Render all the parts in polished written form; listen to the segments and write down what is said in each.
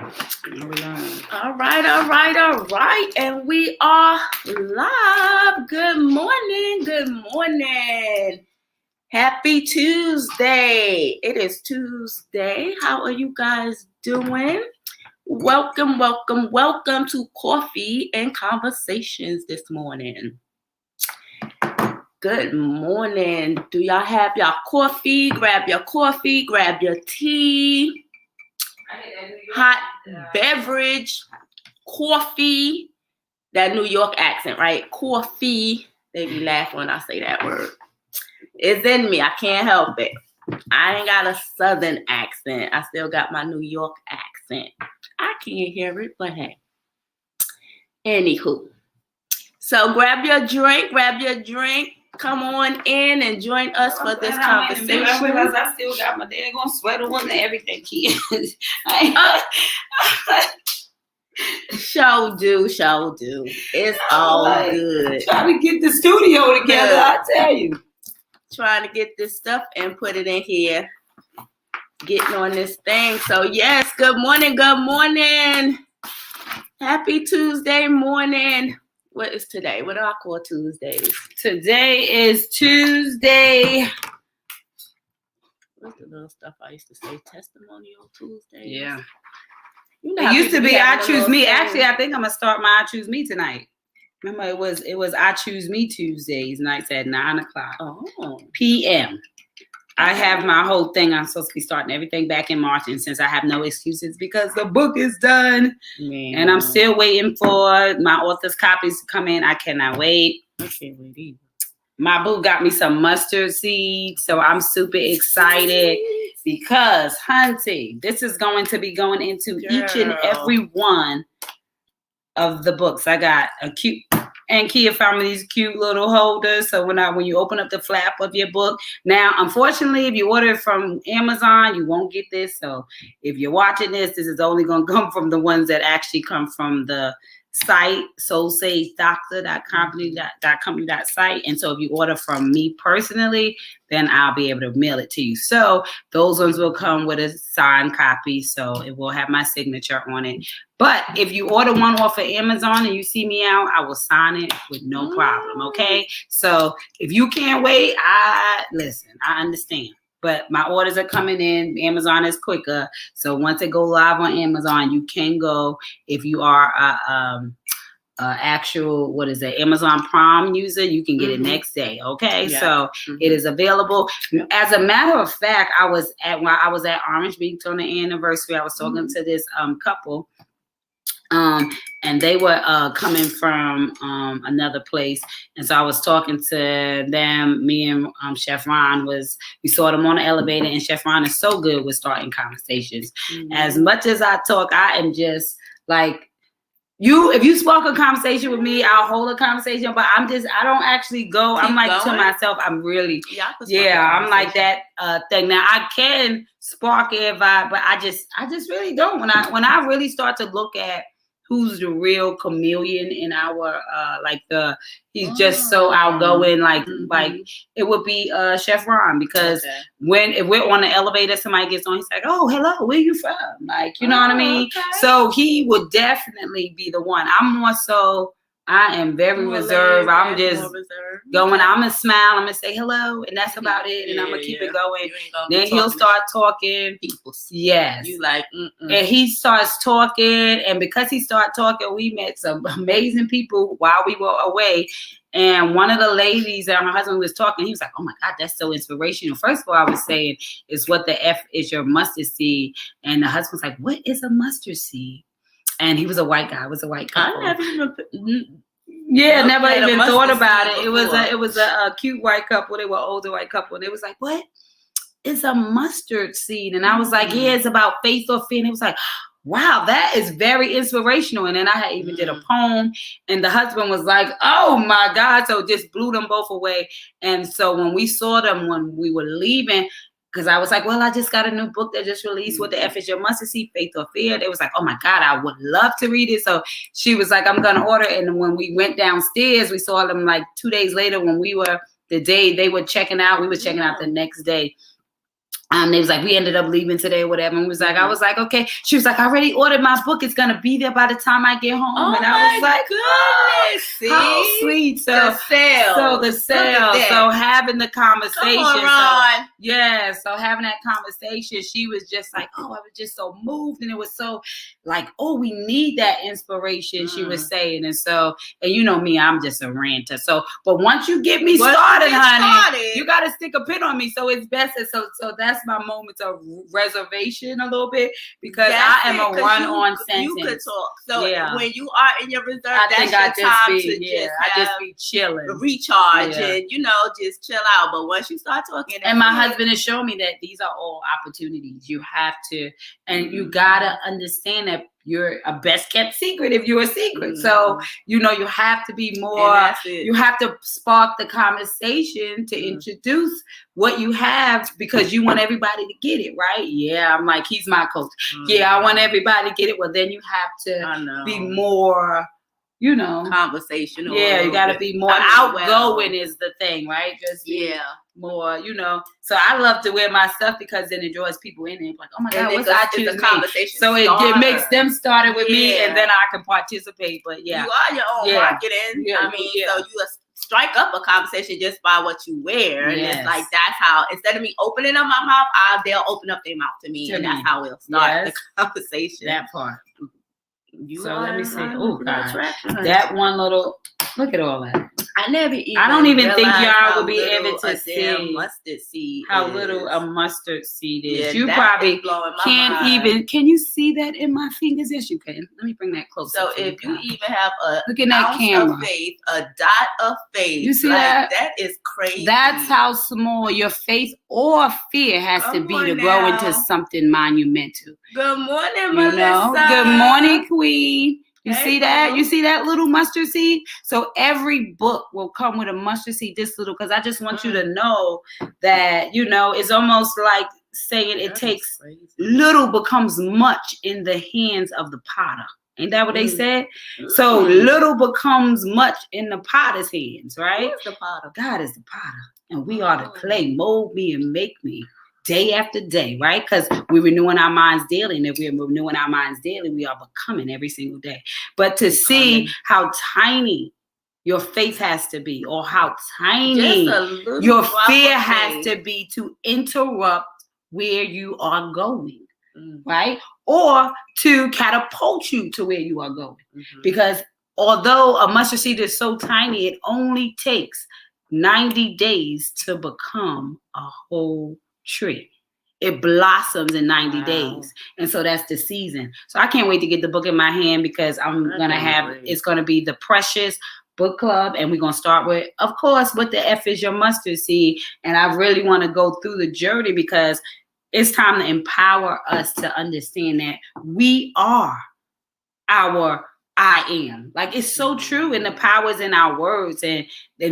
All right. And we are live. Good morning. Happy Tuesday. It is Tuesday. How are you guys doing? Welcome to Coffee and Conversations this morning. Good morning. Do y'all have your coffee? Grab your coffee, grab your tea, hot beverage, coffee. That New York accent, right? Coffee. They be laughing when I say that word. It's in me. I can't help it. I ain't got a southern accent. I still got my New York accent. I can't hear it, but hey. Anywho. So grab your drink. Come on in and join us for this conversation. I realize I still got my daggone sweater on and everything, kids. Show do. It's all good. Trying to get the studio together, I tell you. Trying to get this stuff and put it in here. Getting on this thing. So yes, good morning. Happy Tuesday morning. What is today? What do I call Tuesdays? Today is Tuesday. What's the little stuff I used to say? Testimonial Tuesday? Yeah. You know it used to be I Choose Me. Thing. Actually, I think I'm going to start my I Choose Me tonight. Remember, it was I Choose Me Tuesdays nights at 9:00 p.m. I have my whole thing. I'm supposed to be starting everything back in March. And since I have no excuses because the book is done and I'm still waiting for my author's copies to come in, I cannot wait. I can't wait either. My boo got me some mustard seeds. So I'm super excited because, hunty, this is going to be going into each and every one of the books. I got a cute... And Kia found me these cute little holders. So when you open up the flap of your book, now, unfortunately, if you order it from Amazon, you won't get this. So if you're watching this is only going to come from the ones that actually come from the site, soulsageDoctor.company.site. And so if you order from me personally, then I'll be able to mail it to you. So those ones will come with a signed copy. So it will have my signature on it. But if you order one off of Amazon and you see me out, I will sign it with no problem. Okay. So if you can't wait, I understand. But my orders are coming in. Amazon is quicker. So once they go live on Amazon, you can go if you are actual, Amazon Prime user, you can get it next day. Okay. Yeah. So it is available. As a matter of fact, while I was at Orange Beach on the anniversary, I was talking to this couple. And they were coming from another place. And so I was talking to them. Me and Chef Ron we saw them on the elevator, and Chef Ron is so good with starting conversations. As much as I talk, I am just like, if you spark a conversation with me, I'll hold a conversation, but I don't actually go. I'm like to myself, I'm really, I'm like that thing. Now I can spark it, but I just really don't. When I really start to look at who's the real chameleon in our he's just so outgoing, like it would be Chef Ron, because if we're on the elevator, somebody gets on, he's like, oh, hello, where you from? Like, you know what I mean? Okay. So he would definitely be the one. I'm more so, I am very reserved. I'm just going, I'm going to smile, I'm going to say hello, and that's about it. And I'm going to keep it going. Then he'll start talking. Yes. You like, and he starts talking. And because he started talking, we met some amazing people while we were away. And one of the ladies and her husband was talking. He was like, oh my God, that's so inspirational. First of all, I was saying, is what the F is your mustard seed? And the husband's like, what is a mustard seed? And he was a white guy. It was a white couple. I never even never even thought about it. It was a cute white couple. They were older white couple. And they was like, what is a mustard seed? And I was like, yeah, it's about faith or fear. And it was like, wow, that is very inspirational. And then I had even did a poem, and the husband was like, oh my God. So it just blew them both away. And so when we saw them, when we were leaving, because I was like, well, I just got a new book that just released. What the F is your mustard seed, faith or fear? They was like, oh my God, I would love to read it. So she was like, I'm going to order it. And when we went downstairs, we saw them like 2 days later when we were, the day they were checking out, we were checking out the next day. They was like, we ended up leaving today or whatever. And I was like, okay. She was like, I already ordered my book. It's going to be there by the time I get home. Oh, and I was like, goodness. See? How sweet. So the sale. So the sale. So having the conversation. Come on, Ron. So having that conversation, she was just like, oh, I was just so moved. And it was so like, oh, we need that inspiration, she was saying. And so, and you know me, I'm just a ranter. So, but once you get me started, honey, you got to stick a pin on me. So it's best. So that's my moment of reservation a little bit, because I am a run-on sentence. You could talk. So when you are in your reserve, that's your time to just be chilling, recharge, and just chill out. But once you start talking, and my husband has shown me that these are all opportunities. You have to, and you gotta understand that you're a best kept secret if you're a secret. So, you have to be more, you have to spark the conversation to introduce what you have, because you want everybody to get it, right? Yeah, I'm like, he's my coach. Yeah, I want everybody to get it. Well, then you have to be more, conversational. Yeah, you got to be more outgoing is the thing, right? Just more, So I love to wear my stuff because then it draws people in and like, oh my God, what's I choose me? So it makes them started with me, and then I can participate. But you are your own marketing. So you strike up a conversation just by what you wear, and it's like that's how, instead of me opening up my mouth, they'll open up their mouth to me, and that's how we'll start the conversation. That part. Let me see. Oh God, that one little. Look at all that. I don't even think y'all would be able to see mustard seed how little a mustard seed is. You probably can't even. Can you see that in my fingers? Yes, you can. Let me bring that closer. So if you even have a look at that camera, of faith, a dot of faith, you see that? That is crazy. That's how small your faith or fear has to be to grow into something monumental. Good morning, Melissa. Good morning, Queen. You see that? You see that little mustard seed? So every book will come with a mustard seed, this little, because I just want you to know that, it's almost like saying it takes little becomes much in the hands of the potter. Ain't that what they said? So little becomes much in the potter's hands, right? Who's the potter? God is the potter. And we are the clay. Mold me and make me. Day after day, right? Because we're renewing our minds daily. And if we're renewing our minds daily, we are becoming every single day. But to see how tiny your faith has to be, or how tiny your fear has to be to interrupt where you are going, right? Or to catapult you to where you are going. Because although a mustard seed is so tiny, it only takes 90 days to become a whole tree. It blossoms in 90 days. And so that's the season. So I can't wait to get the book in my hand, because it's going to be the Precious Book Club. And we're going to start with, of course, what the F is your mustard seed. And I really want to go through the journey, because it's time to empower us to understand that we are our I am. Like, it's so true, and the power is in our words, and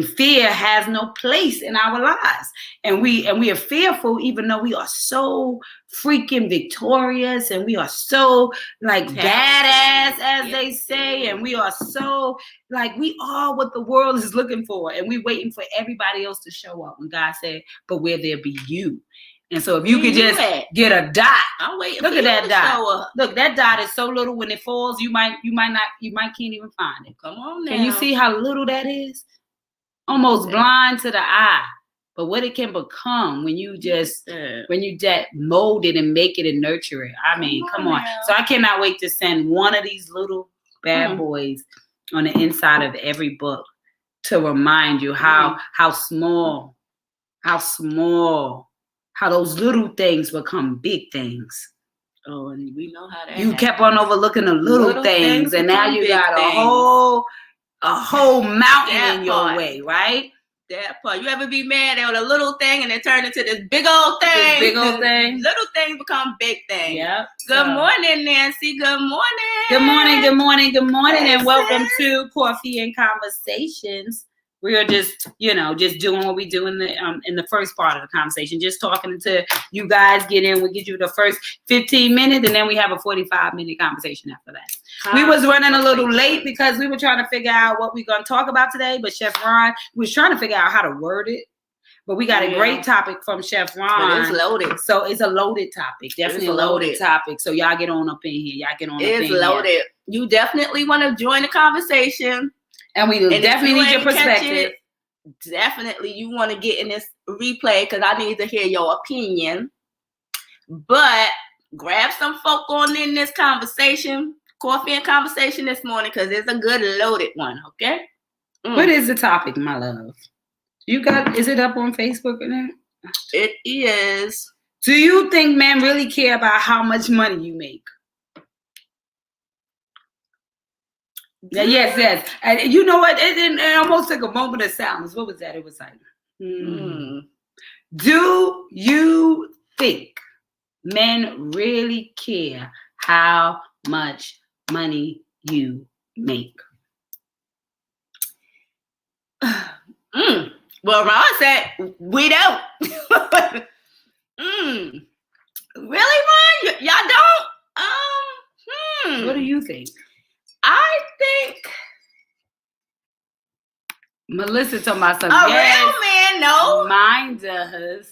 fear has no place in our lives. And we are fearful, even though we are so freaking victorious, and we are so like badass, as they say, and we are so like, we are what the world is looking for, and we waiting for everybody else to show up. When God said, but where there be you. And so if you could just get a dot, I'm waiting. Look at that dot. Look, that dot is so little. When it falls, you might can't even find it. Come on now. Can you see how little that is? Almost blind to the eye. But what it can become when you just mold it and make it and nurture it. I mean, come on. So I cannot wait to send one of these little bad boys on the inside of every book to remind you how small, how those little things become big things. Oh, and we know how that you kept on overlooking the little things, and now you got a whole mountain in your way, right? That part. You ever be mad at a little thing and it turned into this big old thing? Little things become big things. Yeah. Good morning, Nancy. Good morning. Good morning. Good morning. Good morning, and welcome to Coffee and Conversations. We are just doing what we do in the first part of the conversation, just talking until you guys get in. We get you the first 15 minutes, and then we have a 45-minute conversation after that. We was running a little late because we were trying to figure out what we're going to talk about today, but Chef Ron was trying to figure out how to word it. But we got a great topic from Chef Ron. But it's loaded. So it's a loaded topic. Definitely a loaded topic. So y'all get on up in here. Y'all get on up in here. It's loaded. You definitely want to join the conversation. And we definitely need your perspective. Definitely you want to get in this replay because I need to hear your opinion. But grab some folk on in this conversation. Coffee and conversation this morning because it's a good loaded one, okay? What is the topic, my love? Is it up on Facebook or not? It is. Do you think men really care about how much money you make? Yes. And you know what? It almost took a moment of silence. What was that? It was like, Do you think men really care how much money you make? Well, Ron said we don't. Really, Ron? Y'all don't? What do you think? I think Melissa told my son. Real man, no. Mine does.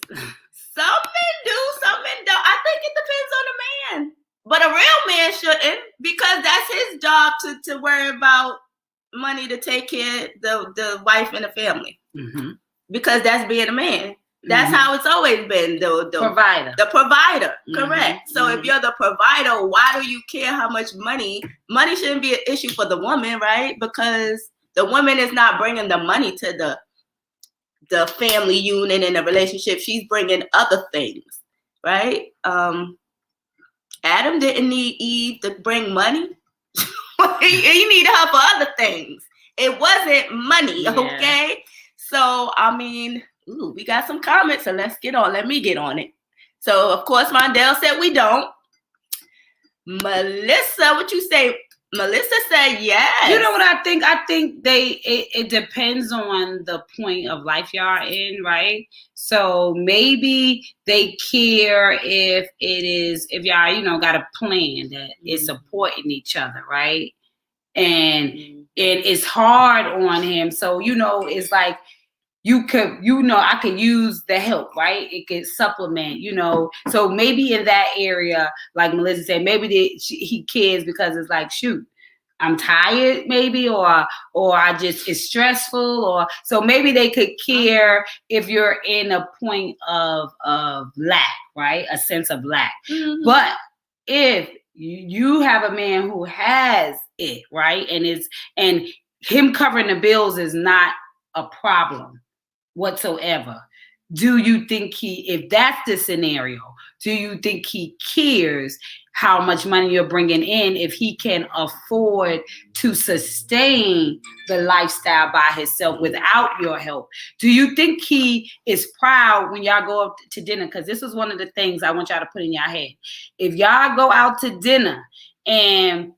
Some men do, some men don't. I think it depends on the man. But a real man shouldn't, because that's his job to worry about money to take care of the wife and the family. Mm-hmm. Because that's being a man. That's how it's always been. The provider. The provider, correct. So if you're the provider, why do you care how much money? Money shouldn't be an issue for the woman, right? Because the woman is not bringing the money to the family unit and the relationship. She's bringing other things, right? Adam didn't need Eve to bring money. He needed her for other things. It wasn't money, okay? So, I mean, we got some comments, so let me get on it. So, of course, Mondale said we don't. Melissa, what you say? Melissa said yes. You know what I think? I think it depends on the point of life y'all are in, right? So maybe they care if y'all, got a plan that is supporting each other, right? And it's hard on him. So, it's like I could use the help, right? It could supplement, So maybe in that area, like Melissa said, maybe he cares because it's like, shoot, I'm tired, maybe, or it's stressful, or so maybe they could care if you're in a point of lack, right? A sense of lack. Mm-hmm. But if you have a man who has it, right, and him covering the bills is not a problem whatsoever, do you think if that's the scenario, do you think he cares how much money you're bringing in if he can afford to sustain the lifestyle by himself without your help? Do you think he is proud when y'all go up to dinner? Because this is one of the things I want y'all to put in your head. If y'all go out to dinner and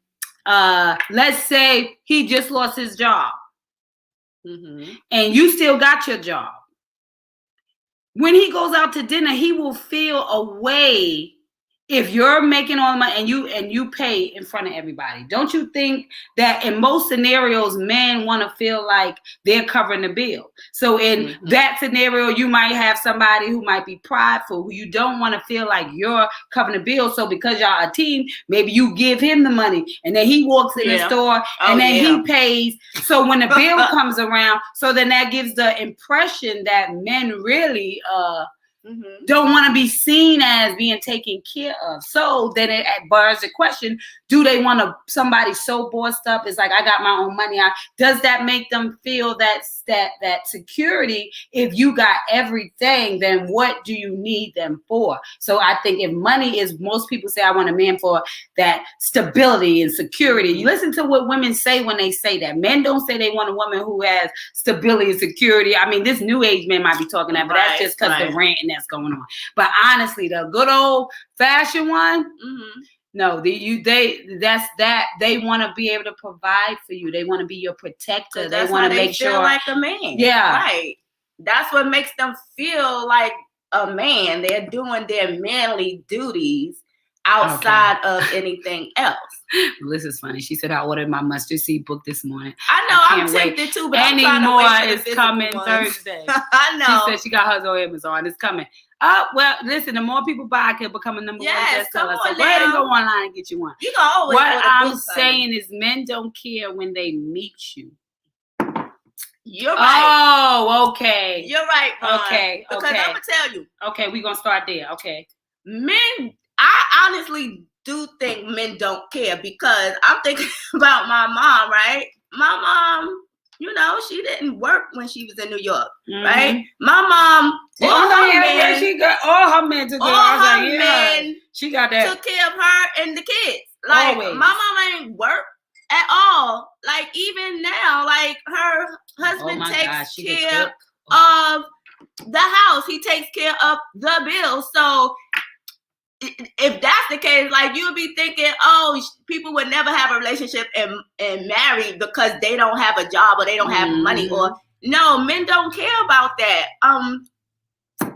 let's say he just lost his job, and you still got your job. When he goes out to dinner, he will feel a way if you're making all the money and you pay in front of everybody. Don't you think that in most scenarios, men want to feel like they're covering the bill? So in that scenario, you might have somebody who might be prideful, who you don't want to feel like you're covering the bill. So because y'all a team, maybe you give him the money and then he walks in the store and then he pays. So when the bill comes around, so then that gives the impression that men really don't want to be seen as being taken care of. So then it bars the question, do they want somebody so bossed up? It's like, I got my own money. Does that make them feel that security? If you got everything, then what do you need them for? So I think if money is, most people say, I want a man for that stability and security. You listen to what women say when they say that. Men don't say they want a woman who has stability and security. I mean, this new age man might be talking that, but that's just because the ranting that's going on. But honestly, the good old fashioned one, no, they want to be able to provide for you. They want to be your protector. They want to make sure, like a man. Yeah, right. That's what makes them feel like a man. They're doing their manly duties. outside of anything else. This is funny. She said, I ordered my mustard seed book this morning. I know, I'm tempted too, but Any I'm more trying to wait is coming Thursday. I know. She said she got hers on Amazon. It's coming. Well, listen, the more people buy, I can become a number one bestseller. So go ahead and go online and get you one. You can always what I'm saying is men don't care when they meet you. You're right. Oh, okay. You're right, Ron. Okay. Because I'm going to tell you. Okay, we're going to start there. Okay. Men, I honestly do think men don't care because I'm thinking about my mom, right? My mom, you know, she didn't work when she was in New York, right? My mom, she got all her men took she got that. Took care of her and the kids. Like, my mom ain't work at all. Like, even now, like, her husband takes care of the house. He takes care of the bills. So if that's the case, like, you would be thinking, oh, people would never have a relationship and marry because they don't have a job or they don't have money. Or no, men don't care about that.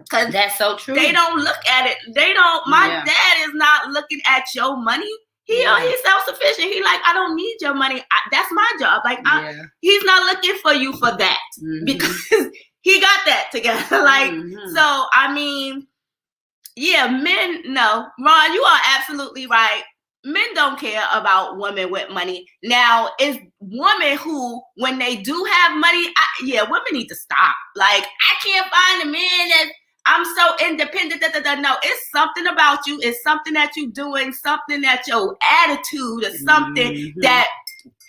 Cause that's so true. They don't look at it. They don't. My dad is not looking at your money. He's self-sufficient. He like, I don't need your money. That's my job. Like, he's not looking for you for that because he got that together. Like, so I mean. Yeah, men, no. Ron, you are absolutely right. Men don't care about women with money. Now, it's women who, when they do have money, women need to stop. Like, I can't find a man that I'm so independent. No, it's something about you. It's something that you're doing, something that your attitude is something that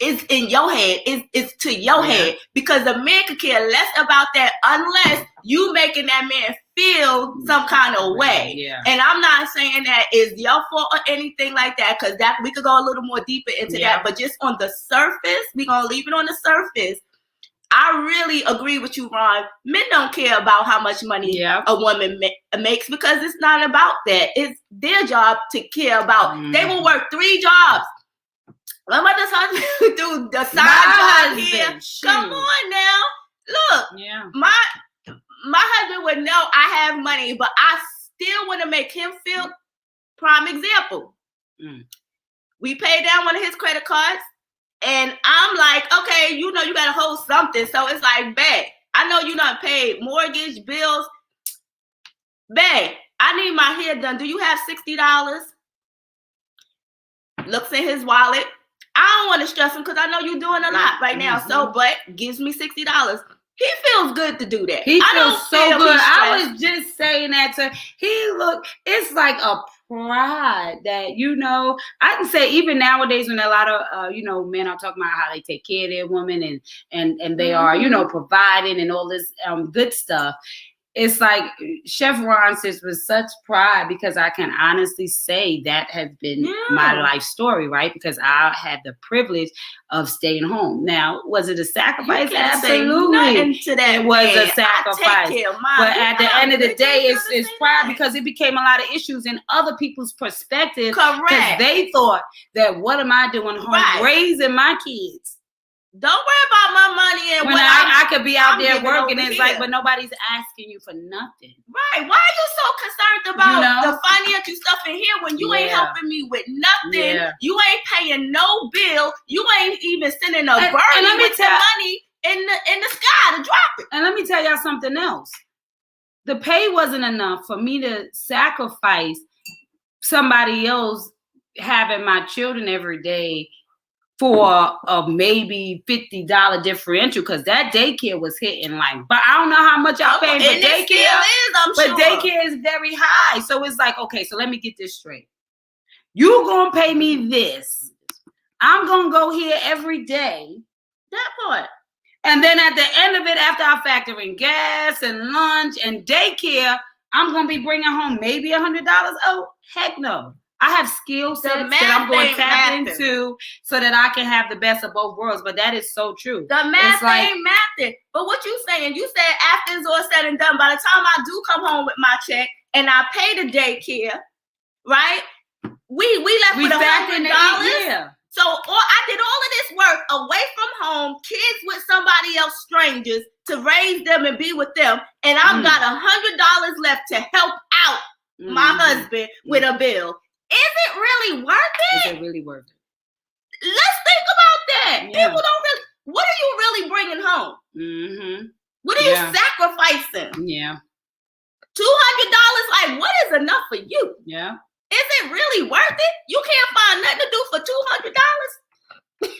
is in your head. It's to your head. Because a man could care less about that unless you making that man feel some kind of way. Yeah. And I'm not saying that is your fault or anything like that, because that we could go a little more deeper into that. But just on the surface, we're gonna leave it on the surface. I really agree with you, Ron. Men don't care about how much money a woman makes because it's not about that. It's their job to care about. They will work 3 jobs. My mother's husband do the side job here. Come on now. Look, my husband would know I have money, but I still want to make him feel. Prime example. We paid down one of his credit cards, and I'm like, okay, you know you got to hold something. So it's like, babe, I know you not paid mortgage, bills. Babe, I need my hair done. Do you have $60? Looks in his wallet. I don't want to stress him because I know you're doing a lot right now. So, but gives me $60. He feels good to do that. He feels so good. I was just saying that to it's like a pride that, you know, I can say even nowadays when a lot of, men are talking about how they take care of their women and they are, providing and all this good stuff. It's like Chef Ron says with such pride because I can honestly say that has been my life story, right? Because I had the privilege of staying home. Now, was it a sacrifice? Absolutely. It was a sacrifice. But at the end of the day, it's pride because it became a lot of issues in other people's perspective. Correct. Because they thought that what am I doing home raising my kids? Don't worry about my money and when I could be out there working. It's like, but nobody's asking you for nothing. Right. Why are you so concerned about the financial stuff in here when you ain't helping me with nothing? Yeah. You ain't paying no bill. You ain't even sending a bird with the money in the sky to drop it. And let me tell y'all something else. The pay wasn't enough for me to sacrifice somebody else having my children every day for a maybe $50 differential, because that daycare was hitting like, but I don't know how much y'all paying for daycare. Daycare is very high. So it's like, okay, so let me get this straight. You gonna pay me this. I'm gonna go here every day. That part. And then at the end of it, after I factor in gas and lunch and daycare, I'm gonna be bringing home maybe $100. Oh, heck no. I have skill sets that I'm going to tap into so that I can have the best of both worlds. But that is so true. The math ain't mathing. But what you saying? You said after it's all said and done, by the time I do come home with my check and I pay the daycare, right? We left with $100. Yeah. So I did all of this work away from home, kids with somebody else, strangers, to raise them and be with them. And I've got $100 left to help out my husband with a bill. Is it really worth it? Is it really worth it? Let's think about that. Yeah. People don't really. What are you really bringing home? Mm-hmm. What are you sacrificing? Yeah. $200. Like, what is enough for you? Yeah. Is it really worth it? You can't find nothing to do for $200.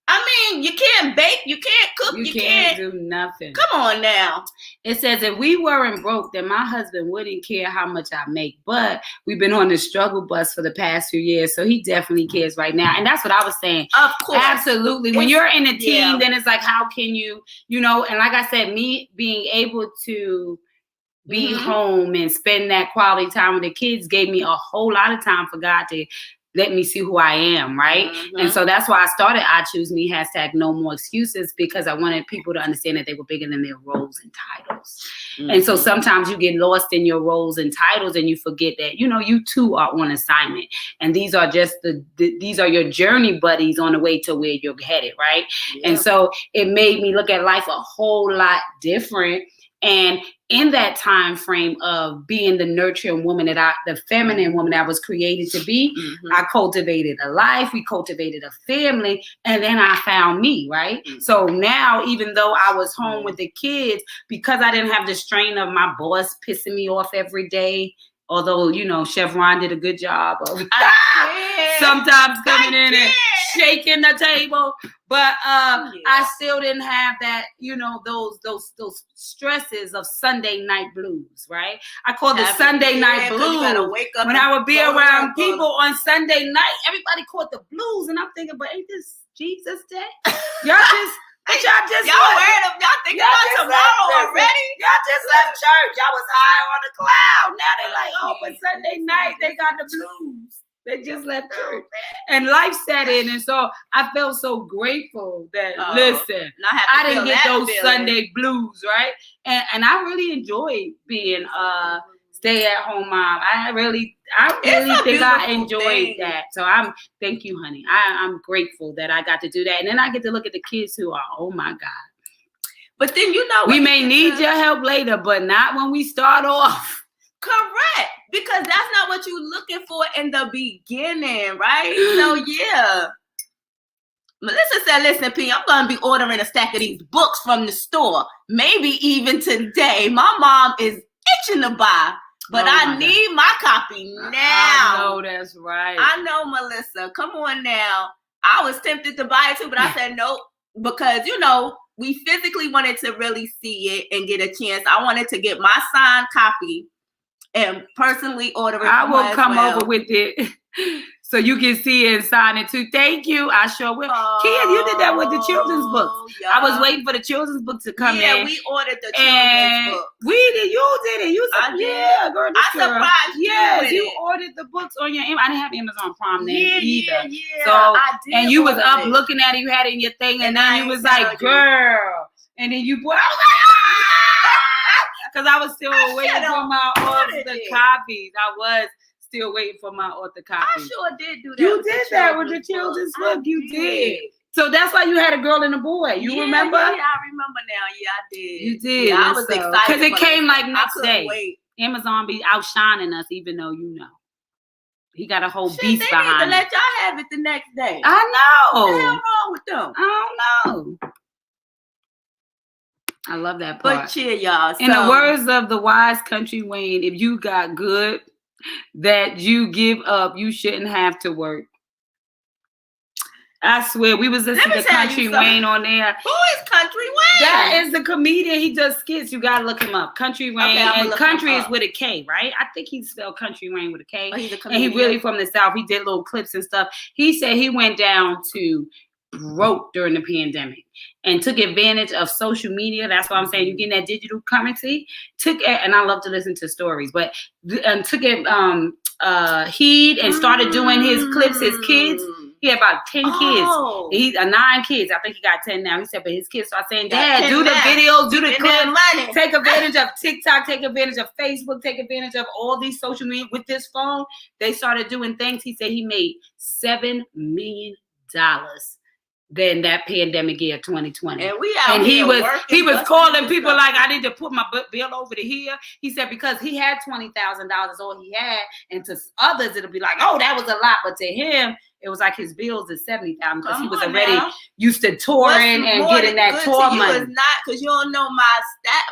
I mean, you can't bake, you can't cook, you can't do nothing. Come on now. It says if we weren't broke, then my husband wouldn't care how much I make. But we've been on the struggle bus for the past few years, so he definitely cares right now. And that's what I was saying. Of course. Absolutely. When you're in a team, then it's like, how can you, and like I said, me being able to be home and spend that quality time with the kids gave me a whole lot of time for God to let me see who I am, right? And so that's why I started I Choose Me, #No More Excuses, because I wanted people to understand that they were bigger than their roles and titles. And so sometimes you get lost in your roles and titles and you forget that, you too are on assignment. And these are just these are your journey buddies on the way to where you're headed, right? Yeah. And so it made me look at life a whole lot different. And in that time frame of being the nurturing woman the feminine woman that I was created to be, I cultivated a life, we cultivated a family, and then I found me, right? So now, even though I was home with the kids, because I didn't have the strain of my boss pissing me off every day, although, Chef Ron did a good job of sometimes coming in and shaking the table, but I still didn't have that, those stresses of Sunday night blues, right? I call it Sunday night blues. When I would be around people on Sunday night, everybody caught the blues, and I'm thinking, but ain't this Jesus Day? Y'all thinking about tomorrow already? Y'all just left church. Y'all was high on the cloud. Now they're like, oh, but Sunday night they got the blues. They just left church. And life set in. And so I felt so grateful that, listen, I didn't get those Sunday blues, right? And I really enjoyed being a stay-at-home mom. I really think I enjoyed that. So thank you, honey. I'm grateful that I got to do that. And then I get to look at the kids who are, oh my God. But then we may need your help later, but not when we start off. Correct. Because that's not what you're looking for in the beginning, right? So yeah. Melissa said, listen, P, I'm going to be ordering a stack of these books from the store. Maybe even today. My mom is itching to buy. But I need my copy now. I know, that's right. I know, Melissa. Come on now. I was tempted to buy it too, but I said nope. Because, we physically wanted to really see it and get a chance. I wanted to get my signed copy and personally order it. I will come over with it so you can see it and sign it too. Thank you. I sure will. Kid, you did that with the children's books. Yeah. I was waiting for the children's book to come in. Yeah, we ordered the children's book. You did it. You said, yeah, girl. I surprised you. Yes, you ordered the books on your I didn't have Amazon Prime then either. Yeah. So, I did. And you was up looking at it. You had it in your thing, and then you was like, girl. And then you because I was still waiting for my author copies. I was still waiting for my author copies. I sure did do that. You did that with the children's book. You did. So that's why you had a girl and a boy. You remember? Yeah, I remember now. Yeah, I did. You did. Yeah, I was excited. Because it came like next day. Wait. Amazon be outshining us, even though he got a whole beast behind him. They need to let y'all have it the next day. I know. What the hell wrong with them? I don't know. I love that part. But cheer, y'all. In the words of the wise Country Wayne, if you got good that you give up, you shouldn't have to work. I swear, we was listening to Country Wayne on there. Who is Country Wayne? That is the comedian. He does skits. You gotta look him up. Country Wayne. Okay, and country is with a K, right? I think he spelled Country Wayne with a K. Oh, he's a comedian. And he really from the South. He did little clips and stuff. He said he went down to broke during the pandemic and took advantage of social media. That's why I'm saying you're getting that digital currency. And I love to listen to stories, but took it heed and started doing his clips, his kids. He had about 10 kids. He's 9 kids. I think he got 10 now. He said, but his kids start saying, Dad, do the videos, do the clips, take advantage of TikTok, take advantage of Facebook, take advantage of all these social media with this phone. They started doing things. He said he made $7 million than that pandemic year 2020. And we out and he here was working, calling people like, I need to put my bill over to here. He said because he had $20,000 all he had, and to others it'll be like, oh, that was a lot, but to him it was like his bills is $70,000 because he was already used to touring and getting that tour money. It's not because you don't know my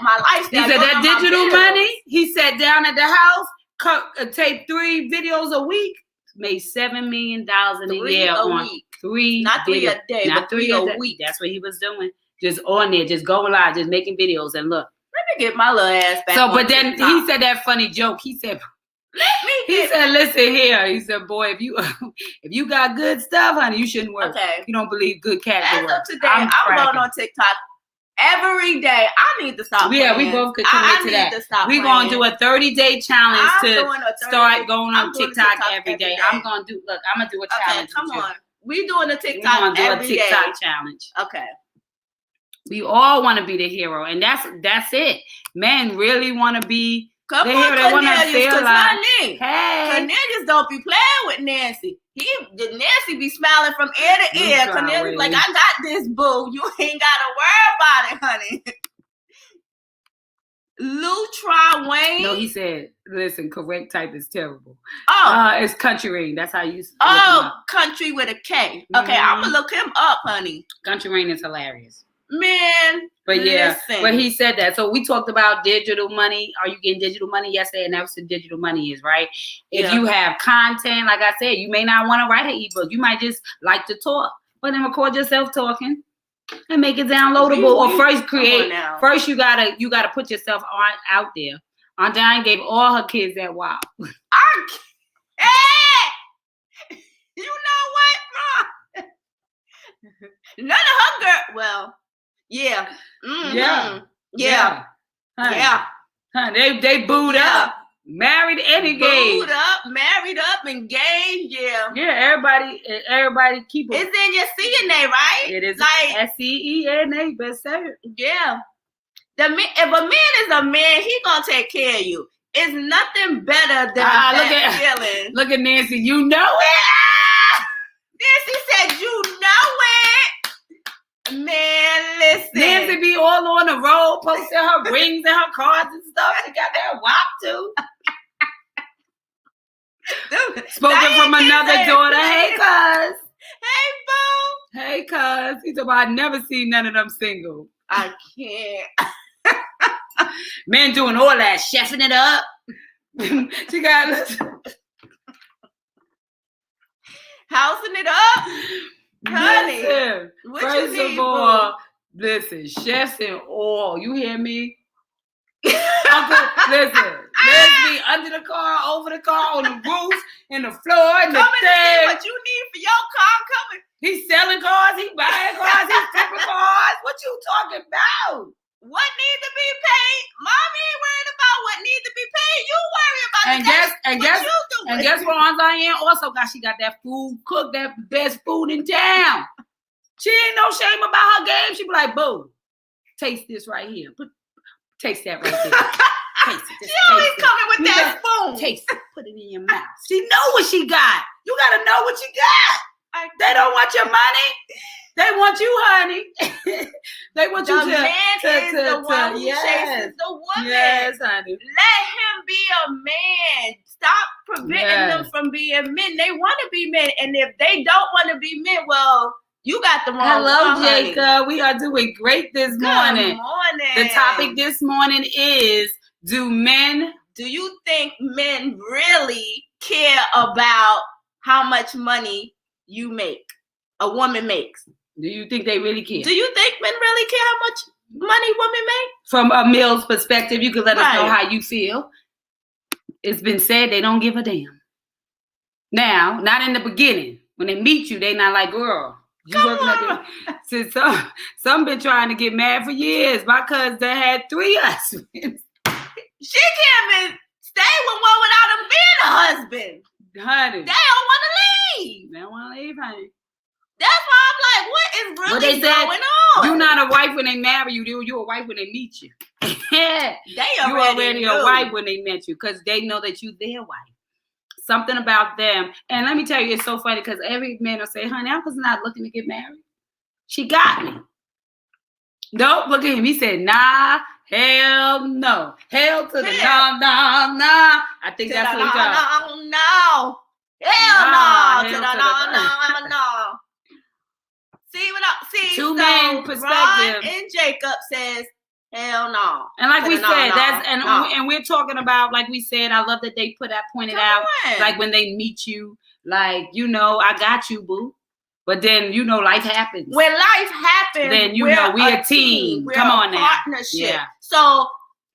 lifestyle. He said that digital money. He sat down at the house, taped 3 videos a week, made $7 million a year on week. 3, not 3 a day, not but 3 a week. That's what he was doing. Just on there, just going live, just making videos. And look, let me get my little ass back. So, but then he said that funny joke. He said, listen here. He said, boy, if you got good stuff, honey, you shouldn't work. Okay. You don't believe good cat As work. of today, I'm going on TikTok every day. I need to stop. Yeah, we both could commit to that. We're going to do a 30-day challenge start going on TikTok every day. I'm going to do a challenge. Come on. We doing a TikTok every day. Challenge. Okay. We all want to be the hero, and that's it. Men really want to be the hero. They want to feel like, hey, Cornelius don't be playing with Nancy. Nancy be smiling from ear to ear. Cornelius like, I got this, boo. You ain't gotta worry about it, honey. Lutra Wayne. No, he said, listen, correct type is terrible. It's Country Rain. That's how you Country with a K. Okay, I'm gonna look him up, honey. Country Rain is hilarious. Man. But yeah, but he said that. So we talked about digital money. Are you getting digital money yesterday? And that's what digital money is, right? If you have content, like I said, you may not want to write an ebook. You might just like to talk. But then record yourself talking and make it downloadable. Or first you gotta put yourself out there. Aunt Diane gave all her kids that wow. You know what, Mom? None of her girl. Well, yeah. Mm-hmm. Yeah. Honey, they booed up, married and engaged. Booed up, married up, engaged. Yeah. Yeah. Everybody keep it. It's in your CNA, right? It is like SCENA, best seller. Yeah. If a man is a man, he gonna take care of you. It's nothing better than that feeling. Look at Nancy. You know it. Nancy said, "You know it." Man, listen. Nancy be all on the road, posting her rings and her cards and stuff. She got that WAP too. Spoken from another daughter. Hey, cuz. Hey, boo. Hey, cuz. He told me I never seen none of them single. I can't. Men doing all that, chefing it up. She got housing it up. Honey, listen, first of all, listen, chefs and all. You hear me? Listen, be under the car, over the car, on the roof, in the floor, in the thing. What you need for your car coming? He's selling cars, he buying cars, he's flipping cars. What you talking about? What needs to be paid? Mommy ain't worried about what needs to be paid. You worry about and guess what Aunt Diane also got? She got that food cooked, that best food in town. She ain't no shame about her game. She be like, boo, taste this right here. Taste that right there. Taste it. She always coming with that spoon. Taste it. Put it in your mouth. She know what she got. You gotta know what you got. They don't want your money. They want you, honey. They want you to. The man is the one who chases the woman. Yes, honey. Let him be a man. Stop preventing them from being men. They want to be men, and if they don't want to be men, well, you got the wrong. Hello, Jacob. We are doing great this morning. Good morning. The topic this morning is: do you think men really care about how much money you make? A woman makes. Do you think they really care? Do you think men really care how much money women make? From a male's perspective, you can let us know how you feel. It's been said they don't give a damn. Now, not in the beginning. When they meet you, they not like, girl, you working at the... So some been trying to get married for years. My cousin had 3 husbands. She can't stay with one without him being a husband. Honey. They don't want to leave. They don't want to leave, honey. That's why I'm like, what is really going on? You're not a wife when they marry you. You're a wife when they meet you. You're already a wife when they met you because they know that you're their wife. Something about them. And let me tell you, it's so funny because every man will say, honey, I was not looking to get married. She got me. Nope, look at him. He said, nah, hell no. Hell to the no, no, no. I think that's what he got. No. Hell no. To the no. See, two men perspective. Ron and Jacob says, hell no. And like we said, and we're talking about, like we said, I love that they pointed out, like when they meet you, like, you know, I got you, boo. But then, you know, life happens. When life happens, then you know we're a team. We're Come on a now. Partnership. Yeah. So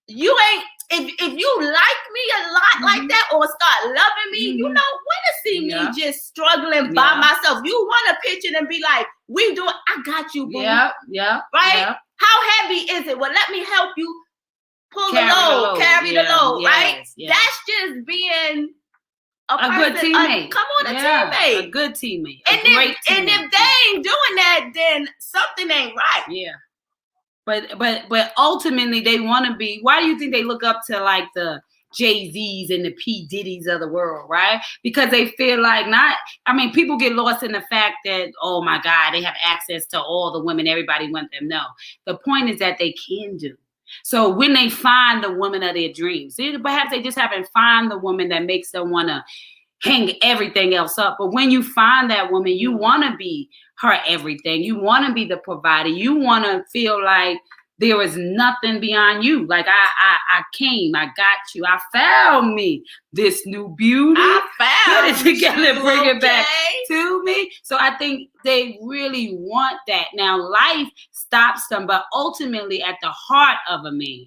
you ain't, if you like me a lot like that or start loving me, you don't want to see me just struggling by myself. You want to pitch it and be like, I got you, boo. Yeah. Right? Yeah. How heavy is it? Well, let me help you pull the load, carry the load, right? Yes. That's just being a good teammate. A teammate. A good teammate. And if they ain't doing that, then something ain't right. Yeah. But ultimately they want to be. Why do you think they look up to like the Jay-Z's and the P. Diddy's of the world, right? Because they feel like people get lost in the fact that, oh my God, they have access to all the women everybody wants them. No. The point is that they can do. So when they find the woman of their dreams, perhaps they just haven't found the woman that makes them want to hang everything else up. But when you find that woman, you want to be her everything. You want to be the provider. You want to feel like there is nothing beyond you. Like I came, I got you, I found me this new beauty. I found Get it together, you, bring it back to me. So I think they really want that. Now life stops them, but ultimately at the heart of a man,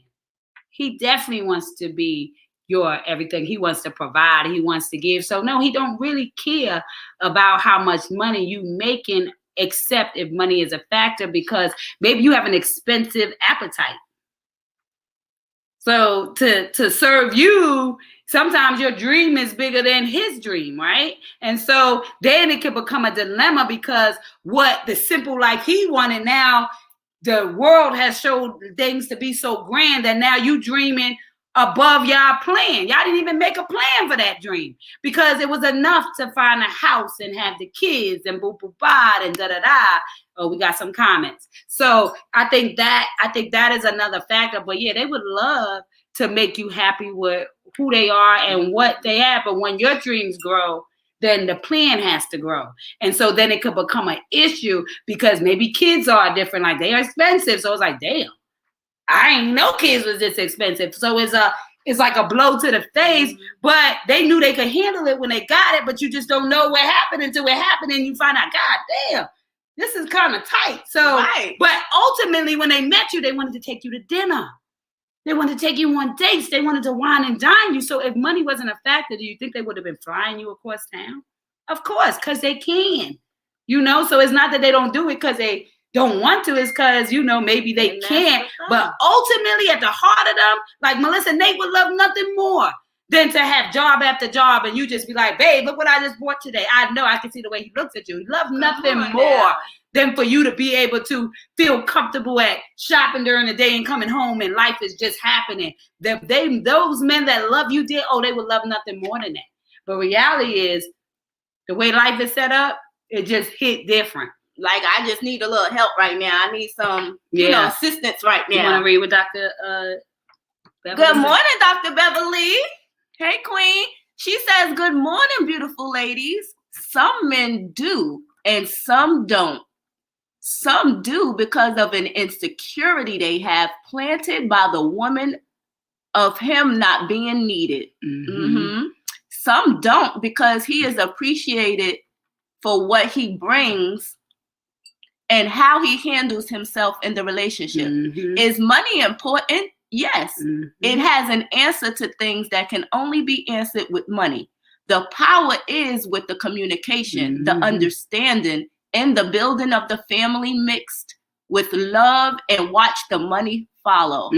he definitely wants to be your everything. He wants to provide. He wants to give. So no, he don't really care about how much money you making, except if money is a factor, because maybe you have an expensive appetite. So to serve you, sometimes your dream is bigger than his dream, right? And so then it could become a dilemma, because what the simple life he wanted, now the world has showed things to be so grand that now you dreaming above y'all plan. Y'all didn't even make a plan for that dream, because it was enough to find a house and have the kids and boop boop bad and da da da. Oh, we got some comments. So I think that is another factor. But yeah, they would love to make you happy with who they are and what they have. But when your dreams grow, then the plan has to grow. And so then it could become an issue, because maybe kids are different, like they are expensive. So it's like, damn, I ain't know kids was this expensive. So it's like a blow to the face, but they knew they could handle it when they got it, but you just don't know what happened until it happened, and you find out, God damn, this is kind of tight. So, But ultimately when they met you, they wanted to take you to dinner. They wanted to take you on dates. They wanted to wine and dine you. So if money wasn't a factor, do you think they would have been flying you across town? Of course, because they can, so it's not that they don't do it because they don't want to, is because, maybe they can't. But ultimately, at the heart of them, like Melissa, Nate would love nothing more than to have job after job, and you just be like, babe, look what I just bought today. I know, I can see the way he looks at you. He loves nothing more than for you to be able to feel comfortable at shopping during the day and coming home and life is just happening. Those men that love you, they would love nothing more than that. But reality is, the way life is set up, it just hit different. Like, I just need a little help right now. I need some, assistance right now. You want to read with Dr. Beverly? Good morning, Dr. Beverly. Hey, Queen. She says, good morning, beautiful ladies. Some men do, and some don't. Some do because of an insecurity they have planted by the woman of him not being needed. Some don't because he is appreciated for what he brings and how he handles himself in the relationship. Is money important? Yes. It has an answer to things that can only be answered with money. The power is with the communication, the understanding, and the building of the family mixed with love, and watch the money follow.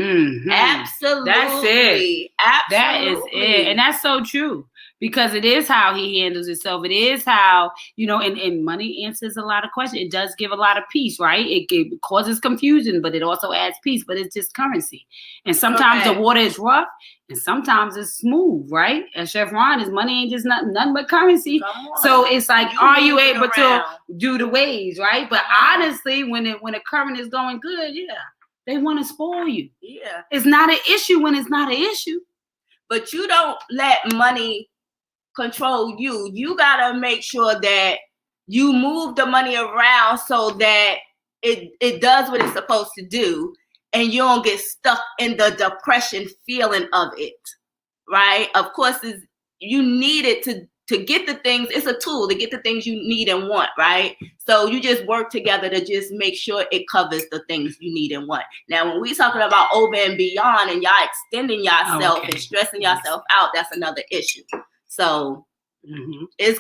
Absolutely. That's it. Absolutely. That is it. And that's so true. because it is how he handles himself. It is how, and money answers a lot of questions. It does give a lot of peace, right? It causes confusion, but it also adds peace, but it's just currency. And sometimes the water is rough and sometimes it's smooth, right? As Chef Ron, his money ain't just nothing but currency. So it's like, are you able to do the ways, right? But honestly, when the current is going good, they want to spoil you. Yeah. It's not an issue when it's not an issue. But you don't let money control you. You gotta make sure that you move the money around so that it does what it's supposed to do, and you don't get stuck in the depression feeling of it, right? Of course, you need it to get the things. It's a tool to get the things you need and want, right? So you just work together to just make sure it covers the things you need and want. Now, when we talking about over and beyond and y'all extending yourself and stressing yourself out, that's another issue. So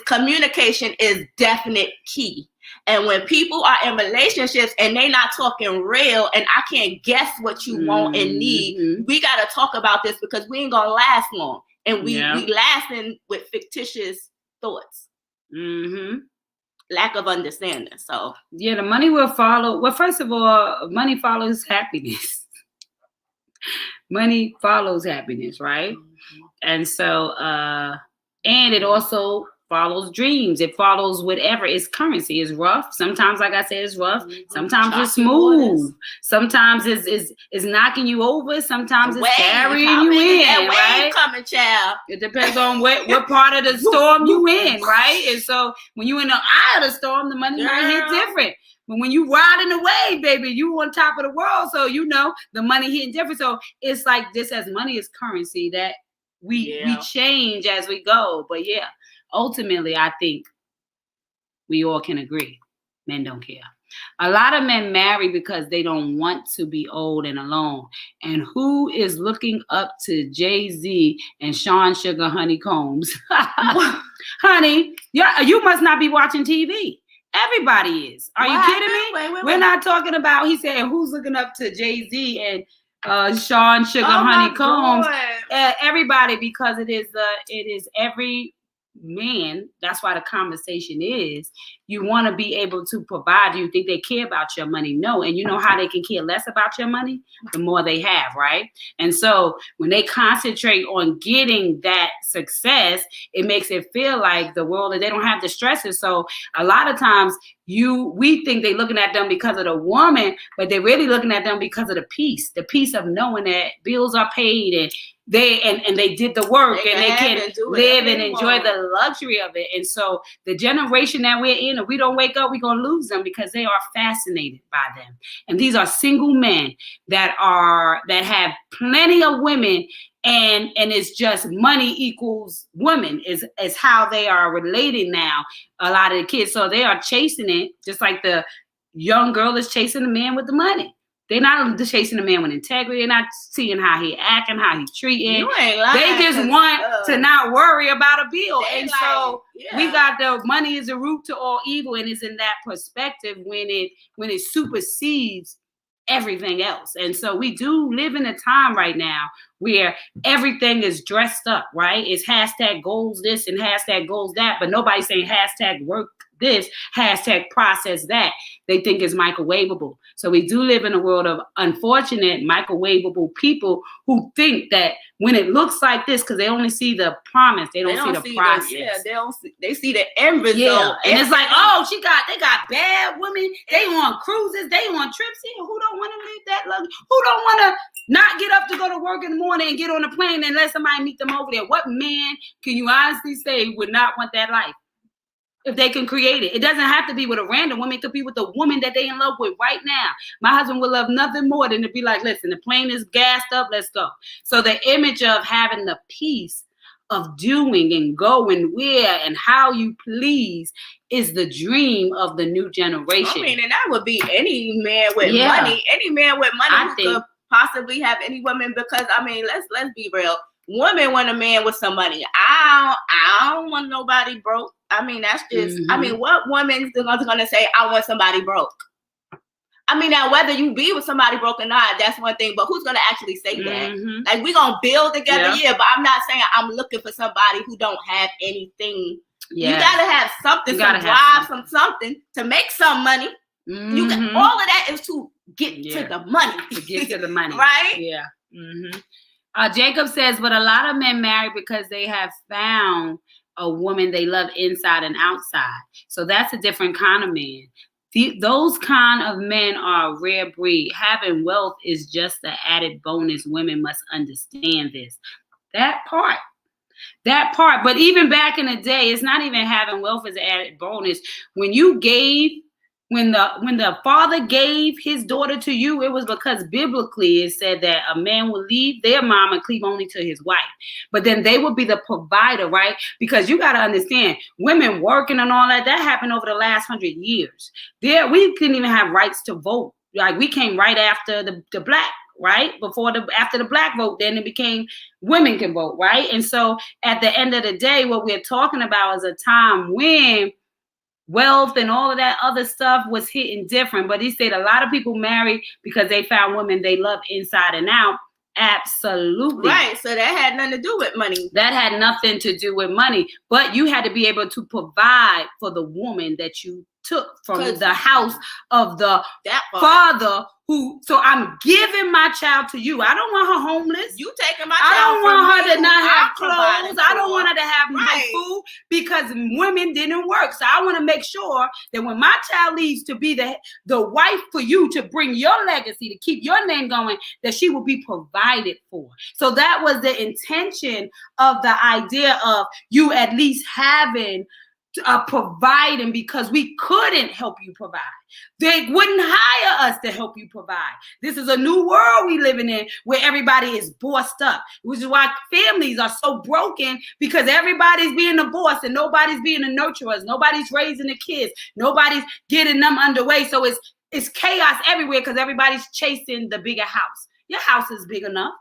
communication is definite key. And when people are in relationships and they not talking real, and I can't guess what you want and need, we got to talk about this because we ain't going to last long. And we lasting with fictitious thoughts. Lack of understanding. So the money will follow. Well, first of all, money follows happiness. Money follows happiness, right? And so and it also follows dreams. It follows whatever. It's currency. It's rough. Sometimes, like I said, it's rough. Sometimes it's smooth. Sometimes it's knocking you over. Sometimes it's carrying you in. Right? Coming, child. It depends on what part of the storm you in, right? And so when you in the eye of the storm, the money might hit different. But when you riding the wave, baby, you on top of the world. So the money hitting different. So it's like this, as money is currency, that we change as we go. But ultimately, I think we all can agree. Men don't care. A lot of men marry because they don't want to be old and alone. And who is looking up to Jay-Z and Sean Sugar Honey Combs? Honey, you must not be watching TV. Everybody is. Are you kidding me? We're not talking about, he said, who's looking up to Jay-Z and Sean Sugar Honey Combs? Everybody, because it is every man. That's why the conversation is, you want to be able to provide. Do you think they care about your money? No. And you know how they can care less about your money? The more they have, right? And so when they concentrate on getting that success, it makes it feel like the world, they don't have the stresses. So a lot of times we think they're looking at them because of the woman, but they're really looking at them because of the peace of knowing that bills are paid and they did the work and they can live and enjoy the luxury of it. And so the generation that we're in, if we don't wake up, we're going to lose them because they are fascinated by them. And these are single men that have plenty of women, and it's just money equals women is how they are relating now, a lot of the kids. So they are chasing it just like the young girl is chasing the man with the money. They're not chasing a man with integrity. They're not seeing how he acting, how he treating. They just want to not worry about a bill. And so we got the money is the root to all evil, and it's in that perspective when it supersedes everything else. And so we do live in a time right now where everything is dressed up, right? It's hashtag goals this and hashtag goals that, but nobody's saying hashtag work this, hashtag process that. They think it's microwavable. So we do live in a world of unfortunate microwavable people who think that when it looks like this, because they only see the promise, they don't see the process. They see the end result. Yeah. And it's like, oh, they got bad women. They on cruises. They on trips here. Who don't want to live that luxury? Who don't want to not get up to go to work in the morning and get on a plane and let somebody meet them over there? What man can you honestly say would not want that life? If they can create it. It doesn't have to be with a random woman. It could be with the woman that they in love with right now. My husband would love nothing more than to be like, listen, the plane is gassed up, let's go. So the image of having the peace of doing and going where and how you please is the dream of the new generation. I mean, and that would be any man with money. Any man with money could possibly have any woman, because, I mean, let's be real. Women want a man with some money. I don't want nobody broke. I mean, that's just, I mean, what woman's going to say, I want somebody broke? I mean, now whether you be with somebody broke or not, that's one thing. But who's gonna actually say that? Like, we gonna build together, yeah. But I'm not saying I'm looking for somebody who don't have anything. Yeah. You gotta have something, some drive, something to make some money. You got, all of that is to get to the money. To get to the money, right? Yeah. Jacob says, but a lot of men marry because they have found a woman they love inside and outside. So that's a different kind of man. Those kind of men are a rare breed. Having wealth is just the added bonus. Women must understand this. That part. But even back in the day, it's not even having wealth as an added bonus. When the father gave his daughter to you, it was because biblically it said that a man would leave their mom and cleave only to his wife. But then they would be the provider, right? Because you got to understand, women working and all that happened over the last 100 years. We couldn't even have rights to vote. Like, we came right after the black, right? After the black vote, then it became women can vote, right? And so at the end of the day, what we're talking about is a time when wealth and all of that other stuff was hitting different. But he said a lot of people marry because they found women they love inside and out. Absolutely. Right. So that had nothing to do with money. That had nothing to do with money. But you had to be able to provide for the woman that you took from the house of the father so I'm giving my child to you. I don't want her homeless. You taking my child. I don't want her to not have clothes. I don't want her to have no food because women didn't work. So I want to make sure that when my child leaves to be the wife for you, to bring your legacy, to keep your name going, that she will be provided for. So that was the intention of the idea of you at least having providing, because we couldn't help you provide. They wouldn't hire us to help you provide. This is a new world we living in where everybody is bossed up, which is why families are so broken, because everybody's being the boss and nobody's being the nurturers. Nobody's raising the kids. Nobody's getting them underway. So it's chaos everywhere because everybody's chasing the bigger house. Your house is big enough.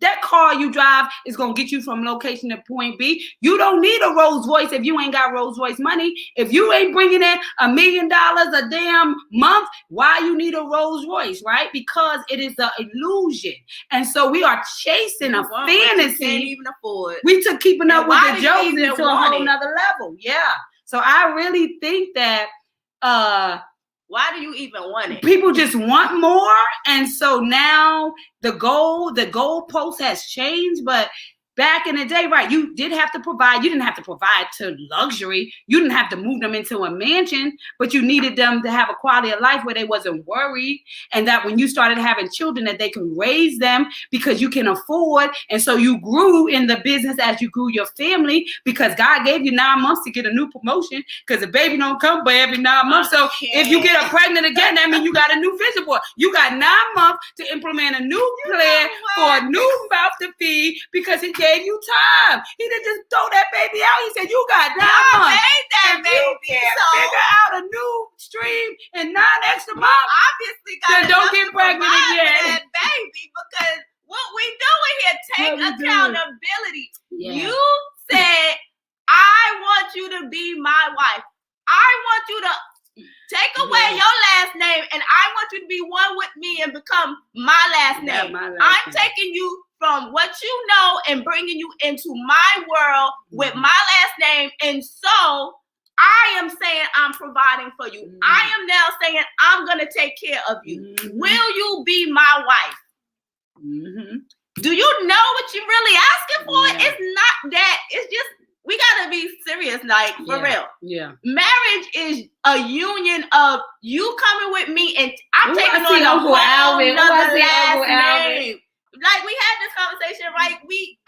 That car you drive is going to get you from location to point B. You don't need a Rolls Royce if you ain't got Rolls Royce money. If you ain't bringing in $1 million a damn month, why you need a Rolls Royce, right? Because it is an illusion. And so we are chasing a fantasy. You can't even afford. We took keeping up with the Joneses to a whole nother level. Yeah. So I really think that why do you even want it? People just want more. And so now the goalpost has changed. But back in the day, right, you did have to provide. You didn't have to provide to luxury. You didn't have to move them into a mansion, but you needed them to have a quality of life where they wasn't worried. And that when you started having children, that they can raise them because you can afford. And so you grew in the business as you grew your family, because God gave you 9 months to get a new promotion, because the baby don't come but every 9 months. So if you get pregnant again, that means you got a new vision board. You got 9 months to implement a new plan for a new mouth to feed, because he gave you time. He didn't just throw that baby out. He said, you got 9 months. That baby. You can't figure out a new stream in 9 extra months. Obviously got don't get pregnant again. That baby, because what we doing here, take accountability. Yeah. You said, I want you to be my wife. I want you to take away your last name, and I want you to be one with me and become my last name. I'm taking you from what you know and bringing you into my world with my last name. And so I am saying I'm providing for you. I am now saying I'm going to take care of you. Will you be my wife? Do you know what you're really asking for? It's not that. It's just, we got to be serious, like, for real. Yeah. Marriage is a union of you coming with me, and I'm taking on a Uncle Alvin. last name. Like, we had this conversation, right?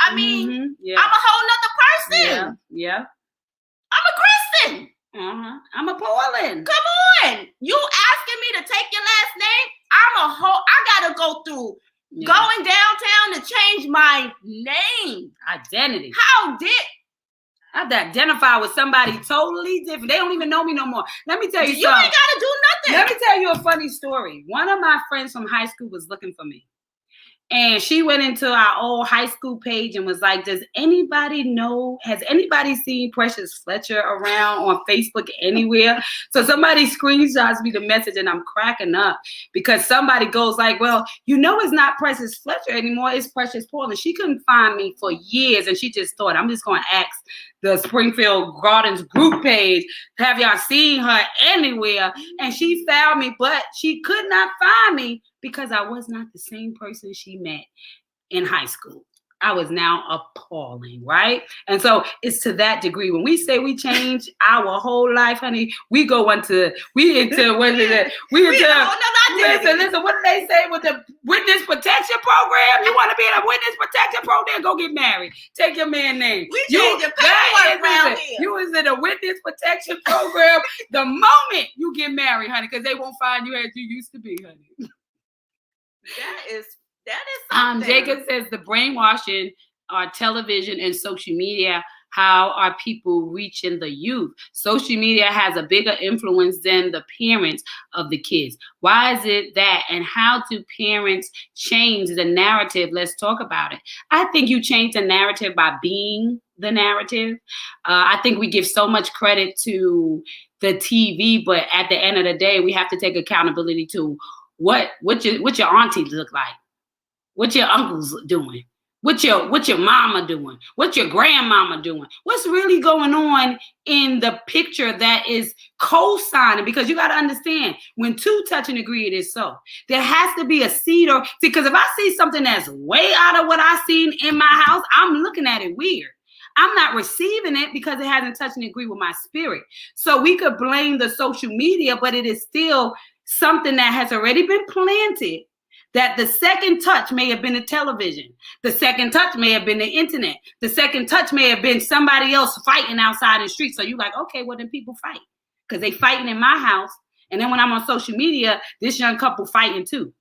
I'm a whole nother person. Yeah. I'm a Christian. I'm a Portland. Come on. You asking me to take your last name? I gotta go through going downtown to change my name. Identity. I have to identify with somebody totally different. They don't even know me no more. Let me tell you something. You ain't gotta do nothing. Let me tell you a funny story. One of my friends from high school was looking for me. And she went into our old high school page and was like, has anybody seen Precious Fletcher around on Facebook anywhere? So somebody screenshots me the message and I'm cracking up because somebody goes like, well, it's not Precious Fletcher anymore. It's Precious Paul. And she couldn't find me for years. And she just thought, I'm just going to ask the Springfield Gardens group page, have y'all seen her anywhere? And she found me, but she could not find me because I was not the same person she met in high school. I was now appalling, right? And so it's to that degree. When we say we change our whole life, honey, we into what is it? Listen, what do they say with the witness protection program? You want to be in a witness protection program? Go get married. Take your man's name. We change your paperwork around here. You was in a witness protection program the moment you get married, honey, because they won't find you as you used to be, honey. That is something. Jacob says the brainwashing on television and social media, how are people reaching the youth? Social media has a bigger influence than the parents of the kids. Why is it that? And how do parents change the narrative? Let's talk about it. I think you change the narrative by being the narrative. I think we give so much credit to the TV, but at the end of the day, we have to take accountability to what your aunties look like. What your uncle's doing? What your mama doing? What your grandmama doing? What's really going on in the picture that is co-signing? Because you got to understand, when two touch and agree, it is so. There has to be a seed because if I see something that's way out of what I seen in my house, I'm looking at it weird. I'm not receiving it because it hasn't touched and agree with my spirit. So we could blame the social media, but it is still something that has already been planted. That the second touch may have been the television. The second touch may have been the internet. The second touch may have been somebody else fighting outside in the street. So you're like, okay, well then people fight. Because they fighting in my house. And then when I'm on social media, this young couple fighting too.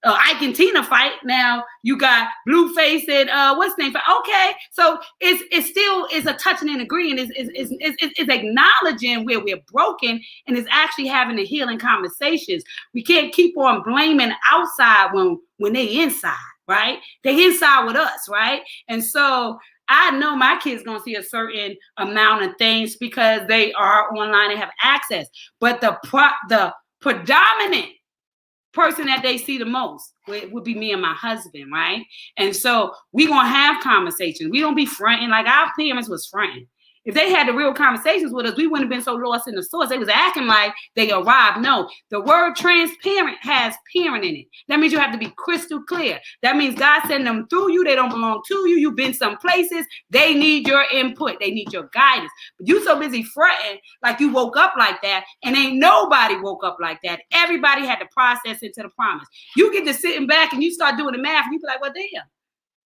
Ike and Tina fight. Now you got Blueface and what's name? Okay, so it's still a touching and agreeing. It's acknowledging where we're broken and it's actually having the healing conversations. We can't keep on blaming outside when they inside, right? They inside with us, right? And so I know my kids gonna see a certain amount of things because they are online and have access. But the predominant person that they see the most would be me and my husband, right? And so we gonna have conversations. We don't be fronting like our parents was fronting. If they had the real conversations with us, we wouldn't have been so lost in the source. They was acting like they arrived. No, the word transparent has parent in it. That means you have to be crystal clear. That means God sent them through you. They don't belong to you. You've been some places. They need your input. They need your guidance. But you so busy fretting like you woke up like that, and ain't nobody woke up like that. Everybody had to process into the promise. You get to sitting back and you start doing the math, and you be like, well, damn.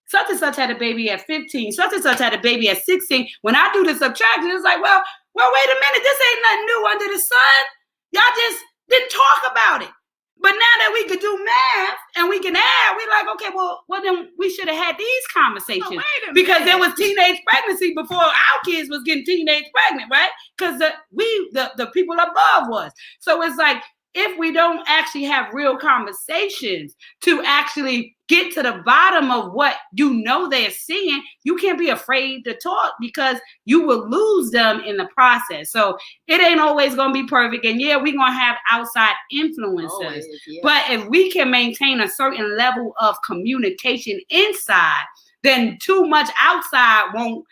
Such and such had a baby at 15. Such and such had a baby at 16. When I do the subtraction, it's like, well, wait a minute. This ain't nothing new under the sun. Y'all just didn't talk about it. But now that we could do math and we can add, we're like, okay, well then we should have had these conversations because there was teenage pregnancy before our kids was getting teenage pregnant, right? Because the people above was. So it's like, if we don't actually have real conversations to actually get to the bottom of what they're seeing, you can't be afraid to talk because you will lose them in the process. So it ain't always going to be perfect. And yeah, we're going to have outside influences. But if we can maintain a certain level of communication inside, then too much outside won't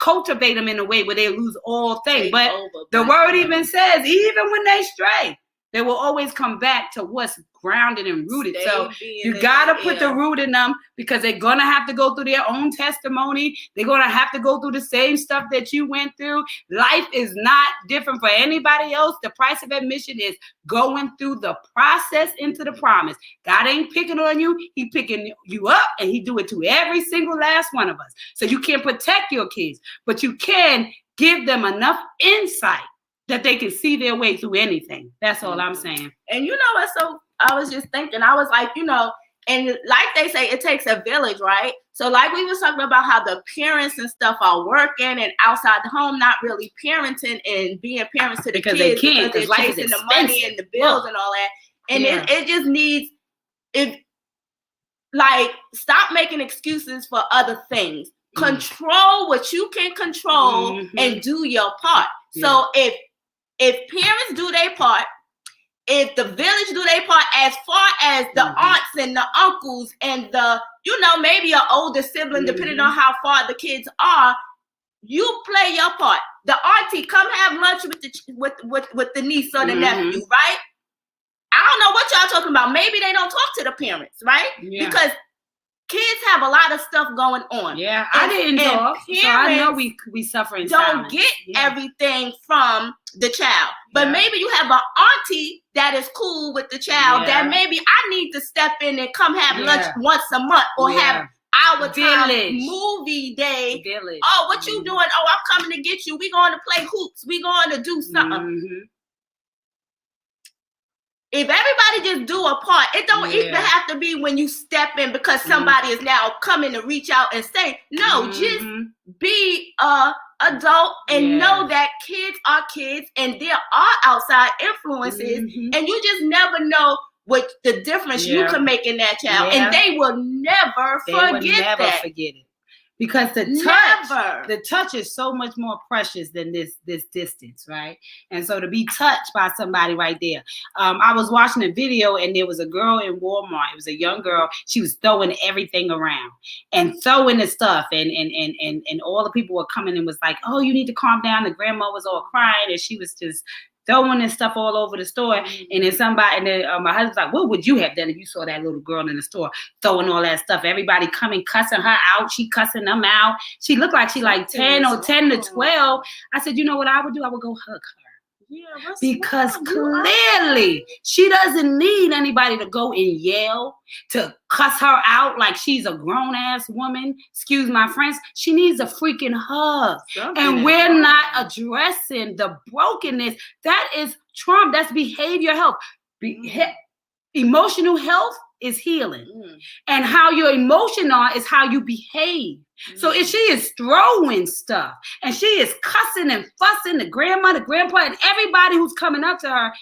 cultivate them in a way where they lose all things. But the word even says, even when they stray, they will always come back to what's grounded and rooted. So you got to put the root in them because they're going to have to go through their own testimony. They're going to have to go through the same stuff that you went through. Life is not different for anybody else. The price of admission is going through the process into the promise. God ain't picking on you. He picking you up, and he do it to every single last one of us. So you can't protect your kids, but you can give them enough insight that they can see their way through anything. That's all I'm saying. And you know what? So I was just thinking, I was like, and like they say, it takes a village, right? So like we was talking about how the parents and stuff are working and outside the home, not really parenting and being parents to the because kids. They can't, because they're chasing the money and the bills and all that. And it just needs, like, stop making excuses for other things. Control what you can control and do your part. So if parents do their part, if the village do their part, as far as the aunts and the uncles and the, maybe an older sibling, depending on how far the kids are, you play your part. The auntie, come have lunch with the niece or the nephew, right? I don't know what y'all talking about. Maybe they don't talk to the parents, right? Yeah. Because kids have a lot of stuff going on. Yeah, I didn't talk, so I know we suffer in silence. Don't get everything from the child. But maybe you have an auntie that is cool with the child that maybe I need to step in and come have lunch once a month or have our time movie day. Village. Oh, what you doing? Oh, I'm coming to get you. We going to play hoops. We going to do something. If everybody just do a part, it don't even have to be when you step in because somebody is now coming to reach out and say, no, just be a adult and know that kids are kids and there are outside influences and you just never know what the difference you can make in that child. And they will never forget it. Because the touch is so much more precious than this distance, right? And so to be touched by somebody right there. I was watching a video and there was a girl in Walmart. It was a young girl. She was throwing everything around and throwing the stuff. And all the people were coming and was like, oh, you need to calm down. The grandma was all crying and she was just throwing this stuff all over the store. And then my husband's like, what would you have done if you saw that little girl in the store throwing all that stuff? Everybody coming, cussing her out. She cussing them out. She looked like she like 10 or 10 to 12. I said, you know what I would do? I would go hug her. Yeah, because clearly she doesn't need anybody to go and yell, to cuss her out like she's a grown-ass woman. Excuse my French. She needs a freaking hug. And we're not addressing the brokenness. That is trauma. That's behavior health. Emotional health is healing. And how your emotion are is how you behave. So if she is throwing stuff and she is cussing and fussing the grandma, the grandpa, and everybody who's coming up to her,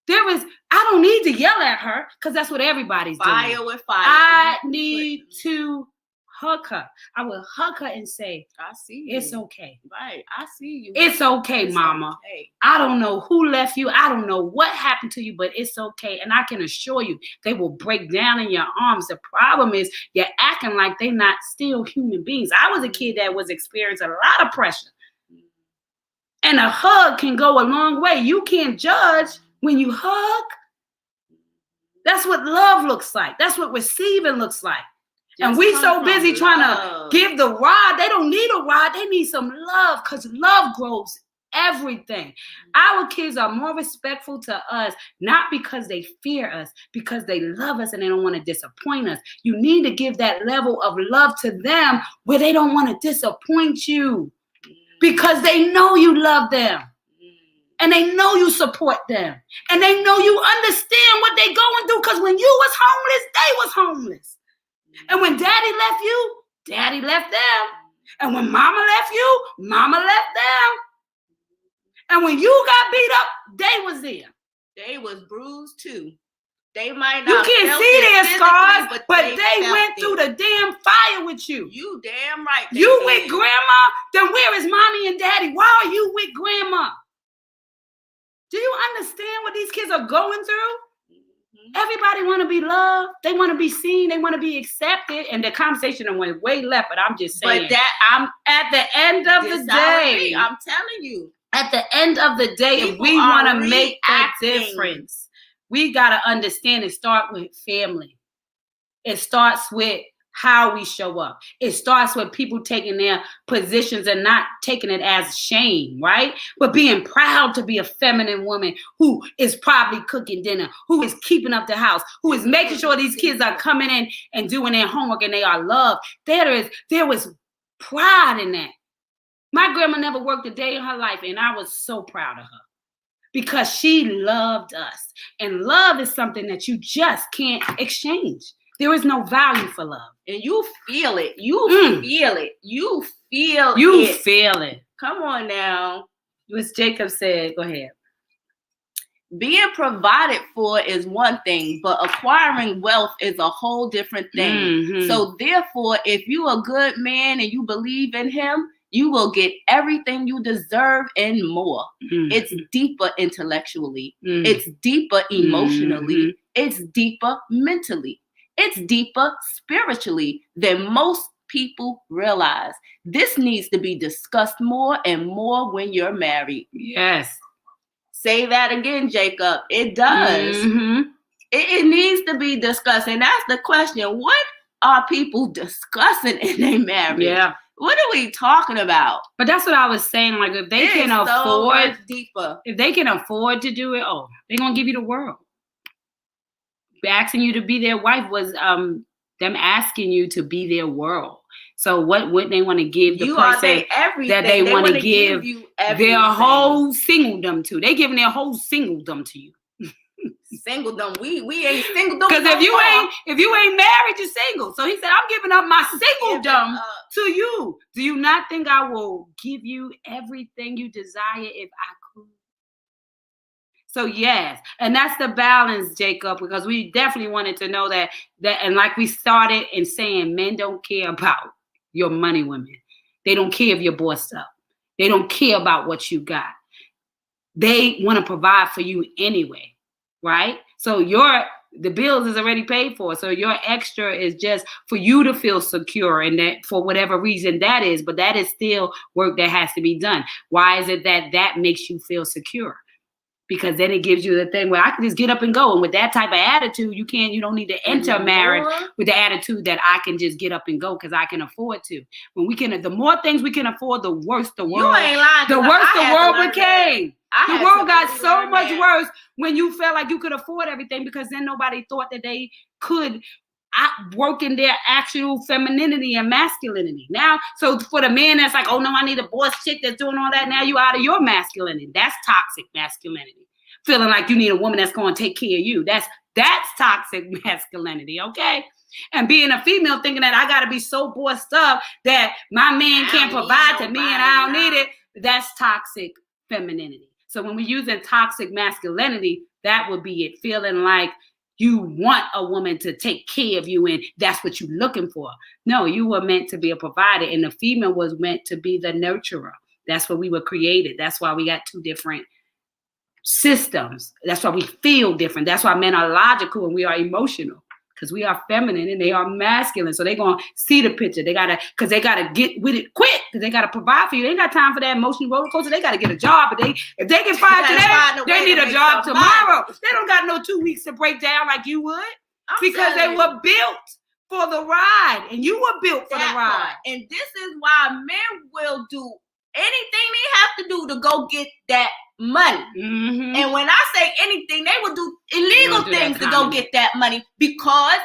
I don't need to yell at her because that's what everybody's doing. Fire with fire. I need to hug her. I will hug her and say, I see you. It's okay. Right. I see you. It's okay, mama. Okay. I don't know who left you. I don't know what happened to you, but it's okay. And I can assure you, they will break down in your arms. The problem is you're acting like they're not still human beings. I was a kid that was experiencing a lot of pressure. And a hug can go a long way. You can't judge when you hug. That's what love looks like. That's what receiving looks like. And we so busy trying to give the rod. They don't need a rod. They need some love because love grows everything. Our kids are more respectful to us, not because they fear us, because they love us and they don't want to disappoint us. You need to give that level of love to them where they don't want to disappoint you because they know you love them. And they know you support them. And they know you understand what they're going through because when you was homeless, they was homeless. And when daddy left you, daddy left them. And when mama left you, mama left them. And when you got beat up, they was there. They was bruised too. They might not. You can't see their scars, but they went it. Through the damn fire with you. You damn right. You with grandma? Then where is mommy and daddy? Why are you with grandma? Do you understand what these kids are going through? Everybody want to be loved. They want to be seen. They want to be accepted. And the conversation went way left, but I'm just saying. But I'm at the end of the day. I'm telling you. At the end of the day, if we want to make that difference, we got to understand and start with family. It starts with how we show up. It starts with people taking their positions and not taking it as shame, right? But being proud to be a feminine woman who is probably cooking dinner, who is keeping up the house, who is making sure these kids are coming in and doing their homework and they are loved. There was pride in that. My grandma never worked a day in her life, and I was so proud of her because she loved us. And love is something that you just can't exchange. There is no value for love. And you feel it. You feel it. You feel it. Feel it. Come on now. What Jacob said. Go ahead. being provided for is one thing, but acquiring wealth is a whole different thing. Mm-hmm. So therefore, if you're a good man and you believe in him, you will get everything you deserve and more. Mm-hmm. It's deeper intellectually. Mm-hmm. It's deeper emotionally. Mm-hmm. It's deeper mentally. It's deeper spiritually than most people realize. This needs to be discussed more and more when you're married. Yes. Say that again, Jacob. It does. Mm-hmm. It needs to be discussed. And that's the question. What are people discussing in their marriage? Yeah. What are we talking about? But that's what I was saying. Like, if they can afford, deeper. If they can afford to do it, they're gonna give you the world. Asking you to be their wife was them asking you to be their world. So what would they want to give the person that they want to give their whole singledom to? They giving their whole singledom to you. Singledom. We ain't singledom. Because if you ain't married, you're single. So he said, I'm giving up my singledom to you. Do you not think I will give you everything you desire if I could? So yes, and that's the balance, Jacob, because we definitely wanted to know that, and like we started in saying, men don't care about your money, women. They don't care if you're bossed up. They don't care about what you got. They want to provide for you anyway, right? So the bills is already paid for. So your extra is just for you to feel secure, and that for whatever reason that is, but that is still work that has to be done. Why is it that makes you feel secure? Because then it gives you the thing where I can just get up and go. And with that type of attitude, you don't need to enter marriage with the attitude that I can just get up and go because I can afford to. When the more things we can afford, the worse the world. You ain't lying. The worse the world became. The world got so much worse when you felt like you could afford everything, because then nobody thought that they could work in their actual femininity and masculinity. Now, so for the man that's like, oh no, I need a boss chick that's doing all that. Now you out of your masculinity. That's toxic masculinity. Feeling like you need a woman that's going to take care of you. That's toxic masculinity, okay? And being a female thinking that I got to be so bossed up that my man can't provide to me and I don't need it. That's toxic femininity. So when we're using toxic masculinity, that would be it. Feeling like you want a woman to take care of you and that's what you're looking for. No, you were meant to be a provider, and the female was meant to be the nurturer. That's what we were created. That's why we got two different systems. That's why we feel different. That's why men are logical and we are emotional, because we are feminine and they are masculine. So they're going to see the picture. They got to get with it quick, because they got to provide for you. They ain't got time for that emotional roller coaster. They got to get a job. But if they get fired today, they need a job tomorrow. They don't got no 2 weeks to break down like you would, because they were built for the ride, and you were built for the ride. And this is why men will do anything they have to do to go get that money. Mm-hmm. And when I say anything, they will do illegal things to go get that money, because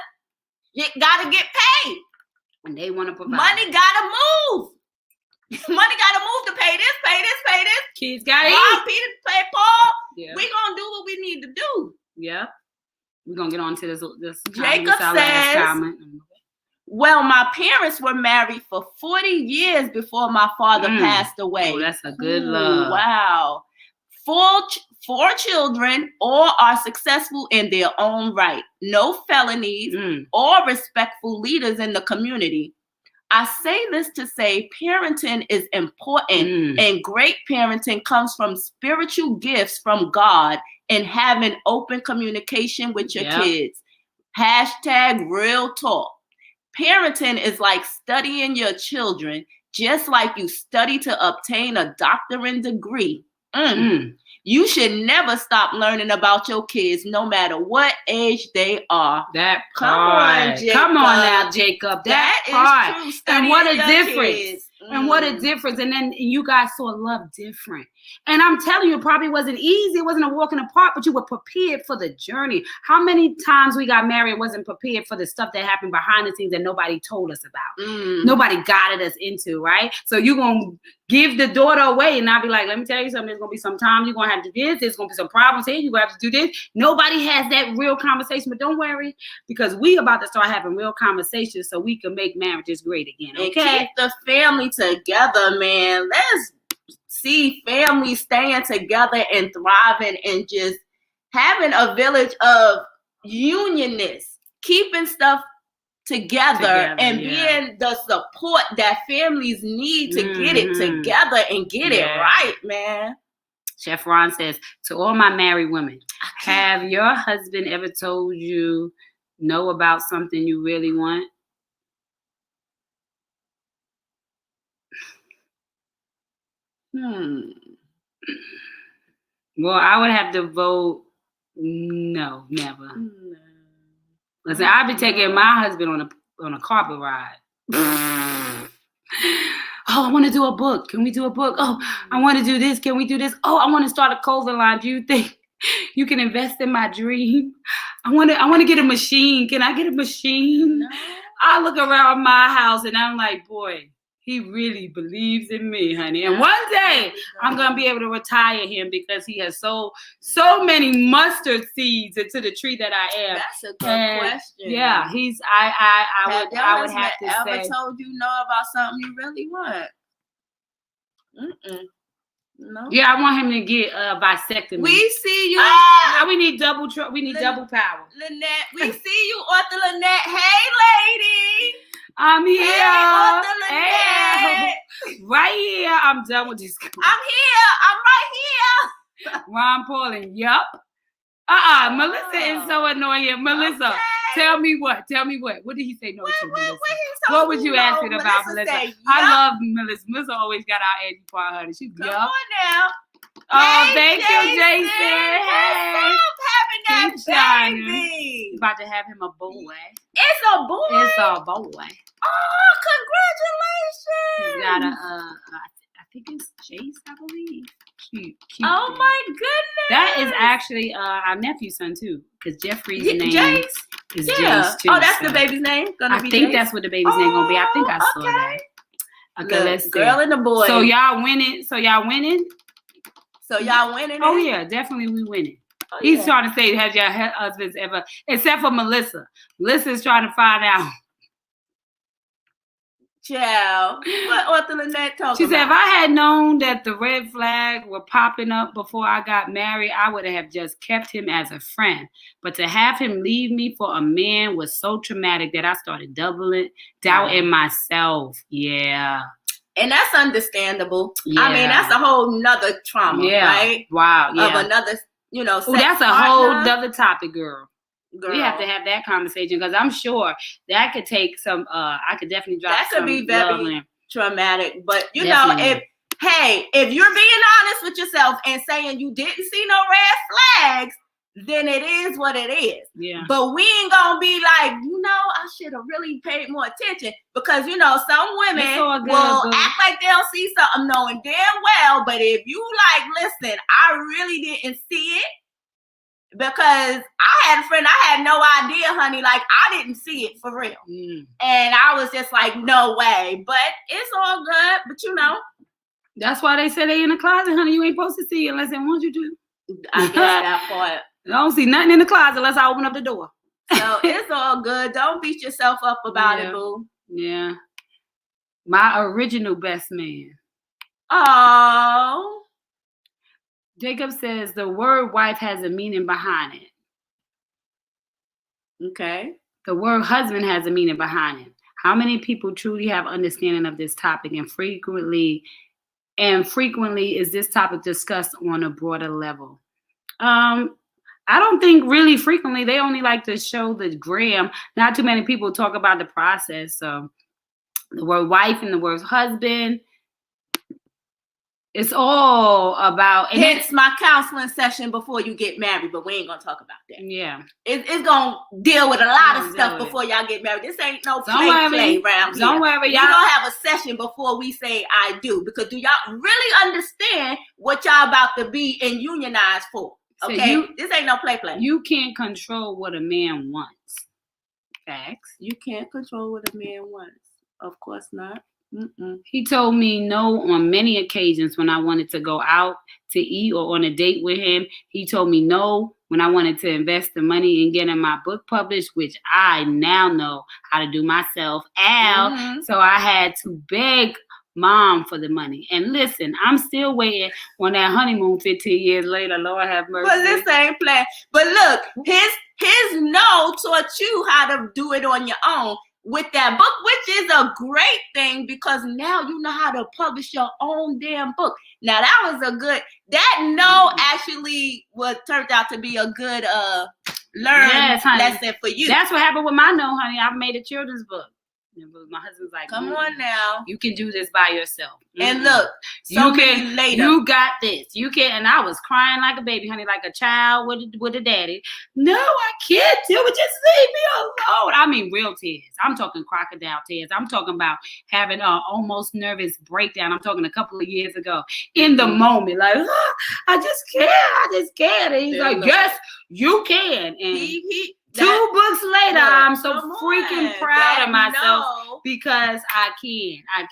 it gotta get paid. And they want to provide. Money gotta move. Money gotta move to pay this. Kids gotta eat. Peter, pay Paul. Yeah. We gonna do what we need to do. Yeah. We're gonna get on to this Jacob says, well, my parents were married for 40 years before my father passed away. Oh, that's a good love. Wow. Four children, all are successful in their own right. No felonies or respectful leaders in the community. I say this to say parenting is important, and great parenting comes from spiritual gifts from God and having open communication with your kids. #real talk. Parenting is like studying your children, just like you study to obtain a doctorate degree. You should never stop learning about your kids, no matter what age they are. Come on now, Jacob. That part. Is true. And what a difference. And what a difference. And then you guys saw love different. And I'm telling you, it probably wasn't easy. It wasn't a walk in the park, but you were prepared for the journey. How many times we got married and wasn't prepared for the stuff that happened behind the scenes that nobody told us about? Nobody guided us into, right? So you're going to give the daughter away and I'll be like, let me tell you something. There's going to be some time you're going to have to do this. There's going to be some problems here. You're going to have to do this. Nobody has that real conversation, but don't worry, because we about to start having real conversations so we can make marriages great again, okay? And keep the family together, man. Let's see families staying together and thriving and just having a village of unionists, keeping stuff together and being the support that families need to get it together and get it right, man. Chef Ron says, to all my married women, have your husband ever told you no about something you really want? Well, I would have to vote no, never. Listen, I've been taking my husband on a carpet ride. Oh, I want to do a book. Can we do a book? Oh, I want to do this. Can we do this? Oh, I want to start a clothing line. Do you think you can invest in my dream? I want to get a machine. Can I get a machine? No. I look around my house and I'm like, boy, he really believes in me, honey. And one day I'm going to be able to retire him because he has so many mustard seeds into the tree that I am. That's a good question. Yeah, I would have to say. Ever told you no about something you really want? No. Yeah, I want him to get vasectomy. We see you. We need double power. Lynette, we see you, Author Lynette. Hey, lady. I'm here. Hey, right here. I'm done with this. I'm here. I'm right here. Ron Paulin. Yup. Melissa is so annoying. Melissa, tell me what. What did he say no to, Melissa? What was you asking about, Melissa? I love Melissa. Melissa always got our Angie part, honey. She's Come on now. Oh, thank you, Jason. Hey. Having that baby. You're about to have him a boy. It's a boy. It's a boy. Oh, congratulations. He's got I think it's Jace, I believe. Cute. Oh my goodness. That is actually our nephew's son too, because Jeffrey's name Jace? is Jace too. Oh, that's the baby's name? I think that's what the baby's name gonna be. I think I saw that. Okay, let's see. Girl and the boy. So y'all winning? Oh yeah, definitely we winning. Oh, He's trying to say, have your husbands ever, except for Melissa. Melissa's trying to find out. Child, what Author Lynette talking She said, if I had known that the red flag were popping up before I got married, I would have just kept him as a friend. But to have him leave me for a man was so traumatic that I started doubting myself. Yeah. And that's understandable. Yeah. I mean, that's a whole nother trauma, right? Wow. Yeah. Of another, that's a whole nother topiip, girl. We have to have that conversation because I'm sure that could take some. I could definitely drop. That could be very traumatic, but if you're being honest with yourself and saying you didn't see no red flags, then it is what it is. Yeah. But we ain't gonna be like, I should have really paid more attention because some women will act like they don't see something knowing damn well. But if you listen, I really didn't see it. Because I had a friend, I had no idea, honey. I didn't see it for real. And I was just like, no way. But it's all good. But that's why they say they in the closet, honey. You ain't supposed to see it unless they want you to. I guess that part. I don't see nothing in the closet unless I open up the door. So it's all good. Don't beat yourself up about it, boo. Yeah. My original best man. Oh. Jacob says the word wife has a meaning behind it. Okay. The word husband has a meaning behind it. How many people truly have understanding of this topic and frequently is this topic discussed on a broader level? I don't think really frequently. They only like to show the gram. Not too many people talk about the process. So the word wife and the word husband, it's all about. And hence my counseling session before you get married, but we ain't gonna talk about that. Yeah, it's gonna deal with a lot of stuff before y'all get married. This ain't no play around here. Don't worry, y'all gonna have a session before we say I do, because do y'all really understand what y'all about to be and unionize for? Okay, so this ain't no play. You can't control what a man wants. Facts. You can't control what a man wants. Of course not. He told me no on many occasions when I wanted to go out to eat or on a date with him. He told me no when I wanted to invest the money in getting my book published, which I now know how to do myself. So I had to beg mom for the money. And listen, I'm still waiting on that honeymoon 15 years later. Lord have mercy. But this ain't playing. But look, his no taught you how to do it on your own with that book, which is a great thing because now you know how to publish your own damn book. Now that was a good, that no actually turned out to be a good lesson for you. That's what happened with my no, honey. I've made a children's book. My husband's like, come on now. You can do this by yourself. And look, later. You got this. You can. And I was crying like a baby, honey, like a child with a daddy. No, I can't do it. Just leave me alone. I mean, real tears. I'm talking crocodile tears. I'm talking about having an almost nervous breakdown. I'm talking a couple of years ago. In the moment, like, I just can't. And he's like, yes, you can. And 2 books later, I'm so freaking proud of myself because I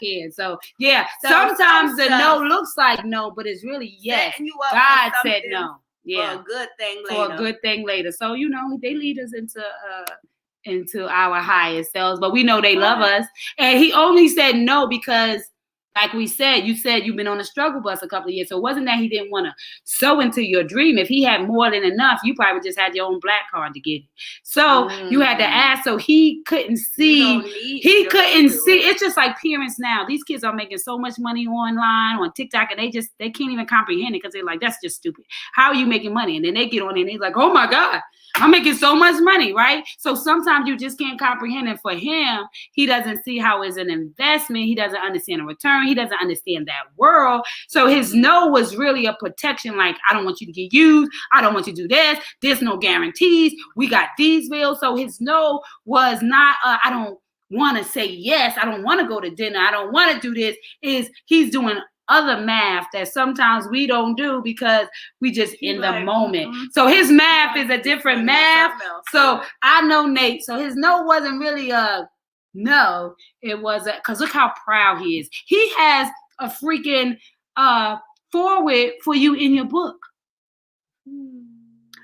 can. So yeah, sometimes the no looks like no, but it's really yes. God said no. Yeah, for a good thing later. For a good thing later. So they lead us into our highest selves, but we know they love us. And he only said no because, like we said, you said you've been on a struggle bus a couple of years. So it wasn't that he didn't want to sow into your dream. If he had more than enough, you probably just had your own black card to get it. So you had to ask. So he couldn't see. He couldn't see. It's just like parents now. These kids are making so much money online, on TikTok, and they can't even comprehend it because they're like, that's just stupid. How are you making money? And then they get on it and they're like, oh my God, I'm making so much money, right? So sometimes you just can't comprehend it. For him, he doesn't see how it's an investment. He doesn't understand a return. He doesn't understand that world. So his no was really a protection. Like, I don't want you to get used. I don't want you to do this. There's no guarantees. We got these bills. So his no was not, I don't want to say yes. I don't want to go to dinner. I don't want to do this. He's doing other math that sometimes we don't do because we just in the moment. So his math is a different math. So I know Nate. So his no wasn't really a no. It was because look how proud he is. He has a freaking forward for you in your book.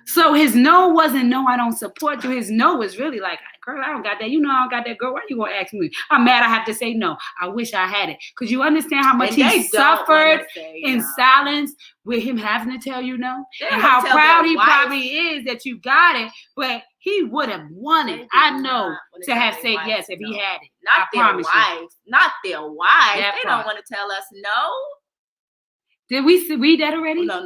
So his no wasn't no, I don't support you. His no was really like, girl, I don't got that. You know I don't got that, girl. Why you gonna ask me? I'm mad I have to say no. I wish I had it. Because you understand how much he suffered in silence with him having to tell you no? And how proud he probably is that you got it. But he would have wanted, I know, to have said yes if he had it. Not their wives. Not their wives. They don't want to tell us no. Did we read that already? No.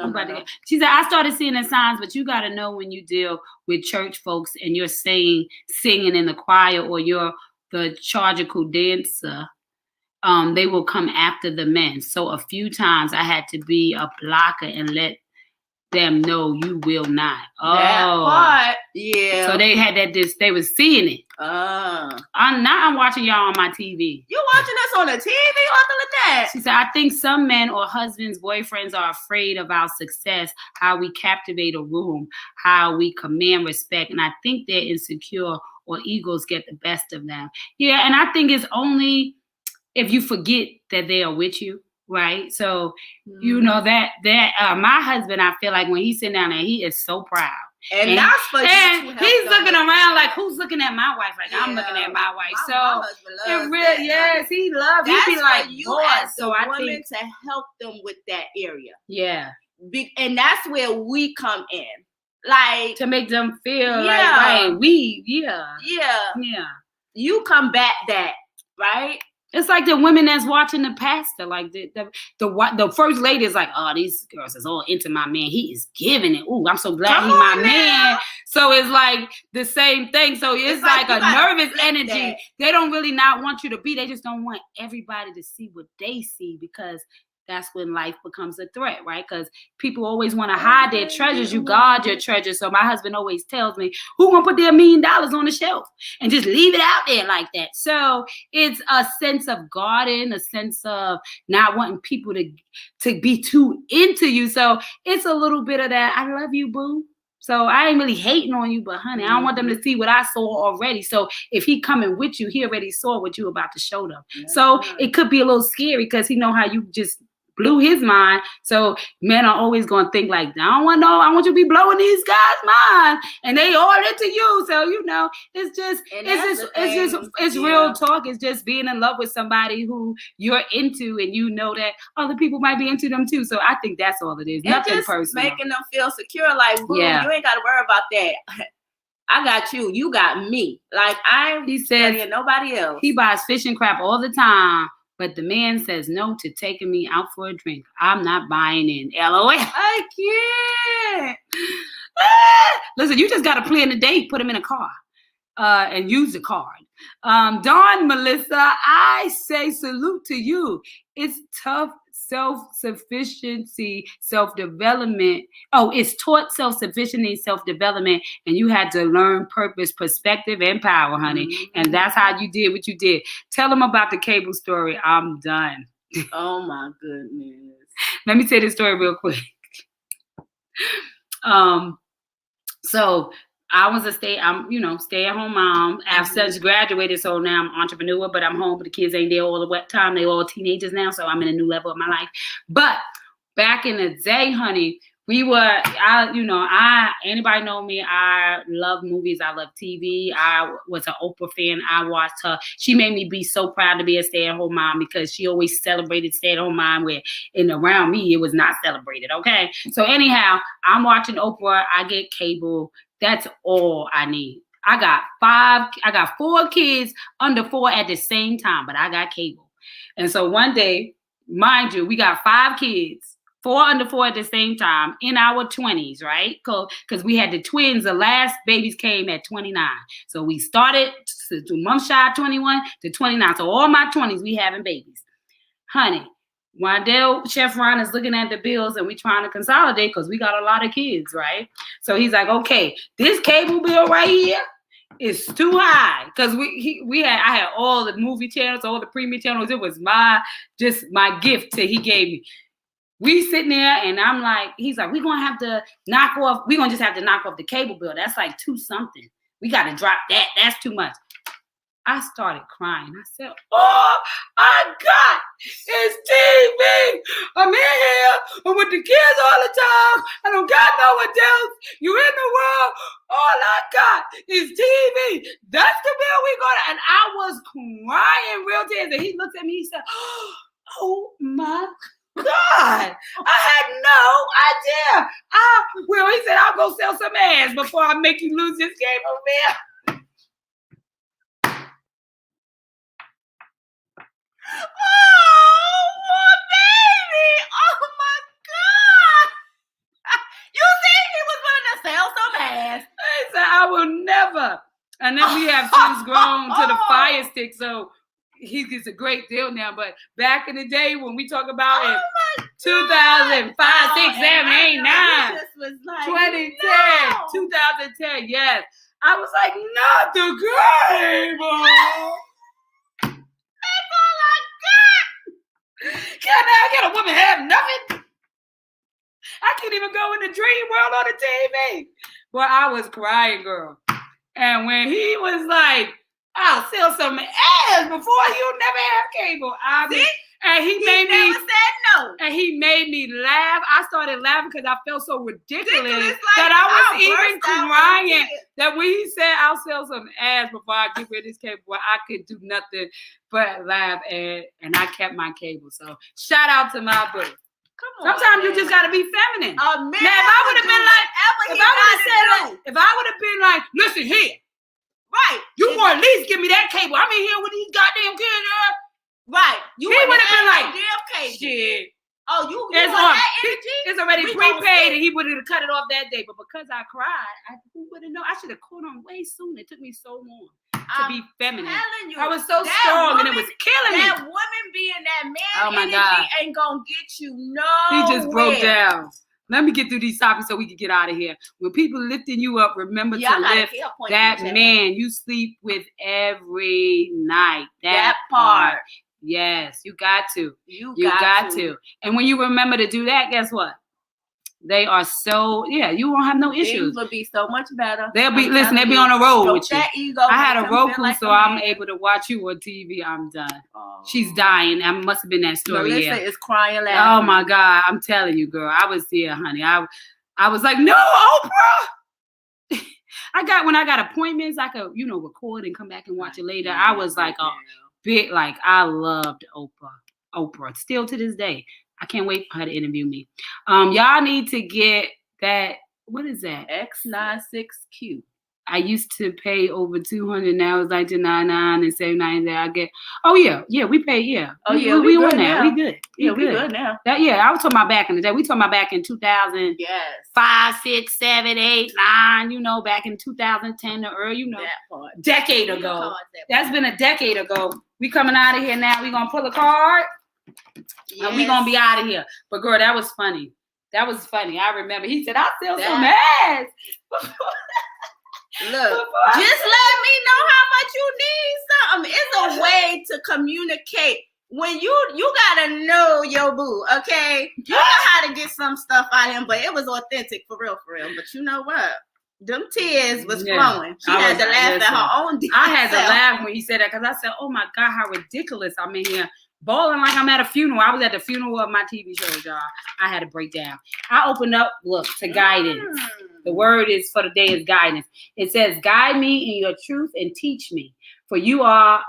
She said, I started seeing the signs, but you got to know when you deal with church folks and you're singing in the choir or you're the chargical dancer, they will come after the men. So a few times I had to be a blocker and let them know you will not. That part, yeah. So they had they was seeing it. I'm watching y'all on my TV. You watching us on the TV? Look at that. She said, I think some men or husbands, boyfriends are afraid of our success, how we captivate a room, how we command respect. And I think they're insecure or egos get the best of them. Yeah, and I think it's only if you forget that they are with you. Right. So, you know, that my husband, I feel like when he's sitting down there, he is so proud. And that's for you. And he's looking around like, who's looking at my wife? Like, I'm looking at my wife. So it really, yes, he loves. He be like, you as the woman to help them with that area. Yeah. And that's where we come in. Like to make them feel like, right, yeah. You combat that, right? It's like the women that's watching the pastor, like the first lady is like, oh, these girls is all into my man. He is giving it. Ooh, I'm so glad he's my man. So it's like the same thing. So it's like a nervous energy. They don't really not want you to be. They just don't want everybody to see what they see because that's when life becomes a threat, right? Because people always want to hide their treasures. You guard your treasures. So my husband always tells me, who gonna put their $1 million on the shelf and just leave it out there like that? So it's a sense of guarding, a sense of not wanting people to be too into you. So it's a little bit of that, I love you, boo. So I ain't really hating on you, but honey, I don't want them to see what I saw already. So if he coming with you, he already saw what you about to show them. So it could be a little scary because he know how you just blew his mind. So men are always going to think like, I don't want to know. I want you to be blowing these guys' mind, and they all into you. So it's real talk. It's just being in love with somebody who you're into, and you know that other people might be into them too. So I think that's all it is. Nothing just personal. Making them feel secure. Like, boo, you ain't got to worry about that. I got you. You got me. Like, he said, nobody else. He buys fish and crab all the time, but the man says no to taking me out for a drink. I'm not buying in. LOL. I can't. Listen, you just got to plan the date. Put him in a car and use the card. Dawn Melissa, I say salute to you. It's tough. Self-sufficiency, self-development. Oh, it's taught self-sufficiency, self-development, and you had to learn purpose, perspective, and power, honey. Mm-hmm. And that's how you did what you did. Tell them about the cable story. I'm done. Oh my goodness. Let me tell this story real quick. So I was a stay-at-home mom. I've since graduated, so now I'm an entrepreneur, but I'm home, but the kids ain't there all the time. They all teenagers now, so I'm in a new level of my life. But back in the day, honey, anybody know me, I love movies, I love TV. I was an Oprah fan. I watched her. She made me be so proud to be a stay-at-home mom because she always celebrated stay-at-home mom where around me, it was not celebrated, okay? So anyhow, I'm watching Oprah. I get cable. That's all I need. I got 4 kids under 4 at the same time, but I got cable. And so one day, mind you, we got 5 kids, 4 under 4 at the same time in our 20s, right? Because we had the twins. The last babies came at 29. So we started to month shy 21 to 29. So all my 20s, we having babies. Honey, Wandell, Chef Ron is looking at the bills and we trying to consolidate because we got a lot of kids, right? So he's like, okay, this cable bill right here is too high because I had all the movie channels, all the premium channels. It was my gift that he gave me. We sitting there and I'm like, he's like, we're just have to knock off the cable bill. That's like 2 something. We got to drop that. That's too much. I started crying. I said, oh, I got it's TV. I'm in here. I'm with the kids all the time. I don't got no one else. You in the world. All I got is TV. That's the bill we got. And I was crying real tears. And he looked at me. He said, oh, my God. I had no idea. He said, I'll go sell some ass before I make you lose this game over there. Oh, baby! Oh my God! You think he was going to sell some ass? He said, I will never. And then we have since grown to the Fire Stick, so he gets a great deal now. But back in the day when we talk about it, 2005, 6, 7, 8, 9, 2010, 2010, yes. I was like, not the cable. Can a woman have nothing? I can't even go in the dream world on the TV. Well, I was crying, girl. And when he was like, I'll sell some ass before you never have cable. He never said no. And he made me laugh. I started laughing because I felt so ridiculous that I was even crying. That when he said, I'll sell some ass before I get rid of this cable, I could do nothing but laugh. And I kept my cable. So shout out to my boo. Sometimes you just gotta be feminine. Now, if I would have been like, listen here, right? You want at least give me that cable. I'm in here with these goddamn kids, right? He would have been like, damn cable. Shit. Oh, you want that energy? It's already prepaid, and he would have cut it off that day. But because I cried, who would have known? I should have caught on way sooner. It took me so long to be feminine. You, I was so strong, and it was killing me. That woman being that man energy ain't gonna get you nowhere. He just broke down. Let me get through these topics so we can get out of here. When people lifting you up, remember to lift that man you sleep with every night. That part. Yes, you got to. You got to. And when you remember to do that, guess what? They are so, you won't have no Things issues. will be so much better. They'll be on the road with you. That ego I had a makes them Roku, feel like so a I'm man. able to watch you on TV. I'm done. Oh. She's dying. I must have been that story. Melissa is crying laughing. Oh my God. I'm telling you, girl. I was there, honey. I was like, no, Oprah. When I got appointments, I could, record and come back and watch it later. I was like a big, I loved Oprah. Still to this day. I can't wait for her to interview me. Y'all need to get that. What is that? X96Q. I used to pay over $200. Now it's like $299 and $79 that I get. Oh yeah, we pay. Yeah. Oh yeah, we good on that. now. We good. We good now. I was talking about back in the day. We talking about back in 2000. Yes. 5, 6, 7, 8, 9. Back in 2010 or that part. Decade ago. That's been a decade ago. We coming out of here now. We gonna pull a card. Yes. And we gonna be out of here. But girl, that was funny. I remember. He said, I feel some ass. Look, just let me know how much you need something. It's a way to communicate. When you gotta know your boo, okay? You know how to get some stuff out of him, but it was authentic for real. But you know what? Them tears was flowing. She had to laugh at her own. I had to laugh when he said that because I said, oh my God, how ridiculous. I'm in here bawling like I'm at a funeral. I was at the funeral of my TV show, y'all. I had to break down. I opened up, look, to guidance. The word is for the day is guidance. It says, guide me in your truth and teach me. For you are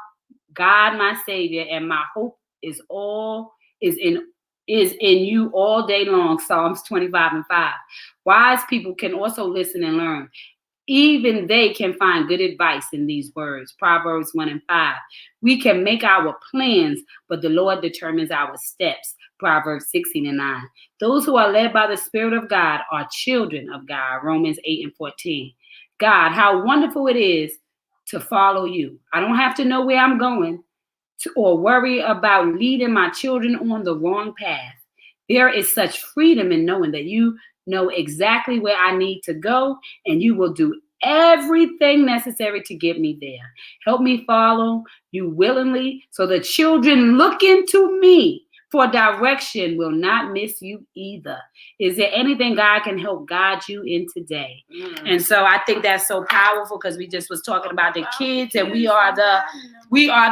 God, my Savior, and my hope is in you all day long. Psalms 25:5. Wise people can also listen and learn. Even they can find good advice in these words. Proverbs 1:5. We can make our plans, but the Lord determines our steps. Proverbs 16:9. Those who are led by the Spirit of God are children of God. Romans 8:14. God, how wonderful it is to follow you. I don't have to know where I'm going or worry about leading my children on the wrong path. There is such freedom in knowing that you know exactly where I need to go, and you will do everything necessary to get me there. Help me follow you willingly so the children looking to me for direction will not miss you either. Is there anything God can help guide you in today? And so I think that's so powerful because we just was talking about the kids and we are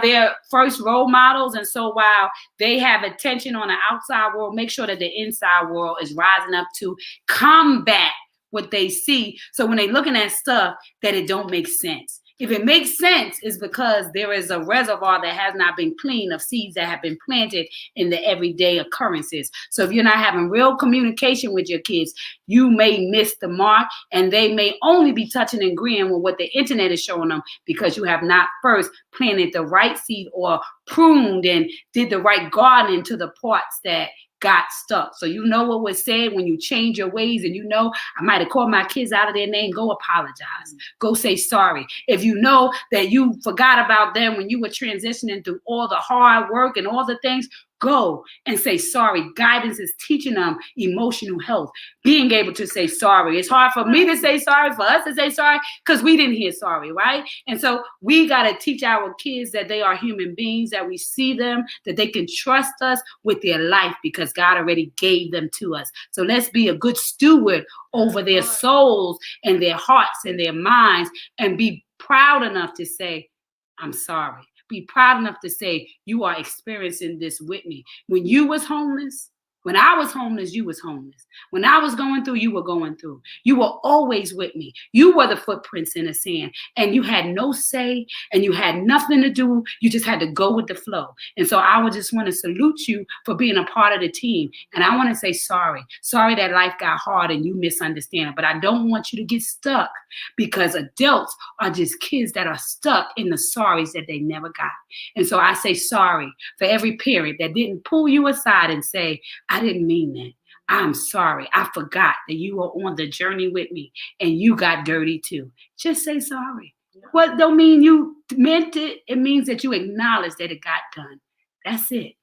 their first role models. And so while they have attention on the outside world, make sure that the inside world is rising up to combat what they see. So when they're looking at stuff that it don't make sense. If it makes sense, it's because there is a reservoir that has not been cleaned of seeds that have been planted in the everyday occurrences. So if you're not having real communication with your kids, you may miss the mark and they may only be touching and agreeing with what the internet is showing them because you have not first planted the right seed or pruned and did the right gardening to the parts that got stuck. So you know what was said when you change your ways, and I might have called my kids out of their name. Go apologize. Go say sorry. If you know that you forgot about them when you were transitioning through all the hard work and all the things, go and say sorry. Guidance is teaching them emotional health, being able to say sorry. It's hard for me to say sorry, for us to say sorry, because we didn't hear sorry, right? And so we got to teach our kids that they are human beings, that we see them, that they can trust us with their life because God already gave them to us. So let's be a good steward over their souls and their hearts and their minds and be proud enough to say, I'm sorry. Be proud enough to say, you are experiencing this with me. When you was homeless, when I was homeless, you was homeless. When I was going through, you were going through. You were always with me. You were the footprints in the sand, and you had no say, and you had nothing to do. You just had to go with the flow. And so I would just want to salute you for being a part of the team. And I want to say sorry. Sorry that life got hard and you misunderstand it. But I don't want you to get stuck because adults are just kids that are stuck in the sorries that they never got. And so I say sorry for every parent that didn't pull you aside and say, I didn't mean that. I'm sorry. I forgot that you were on the journey with me and you got dirty too. Just say sorry. What don't mean you meant it. It means that you acknowledge that it got done. That's it.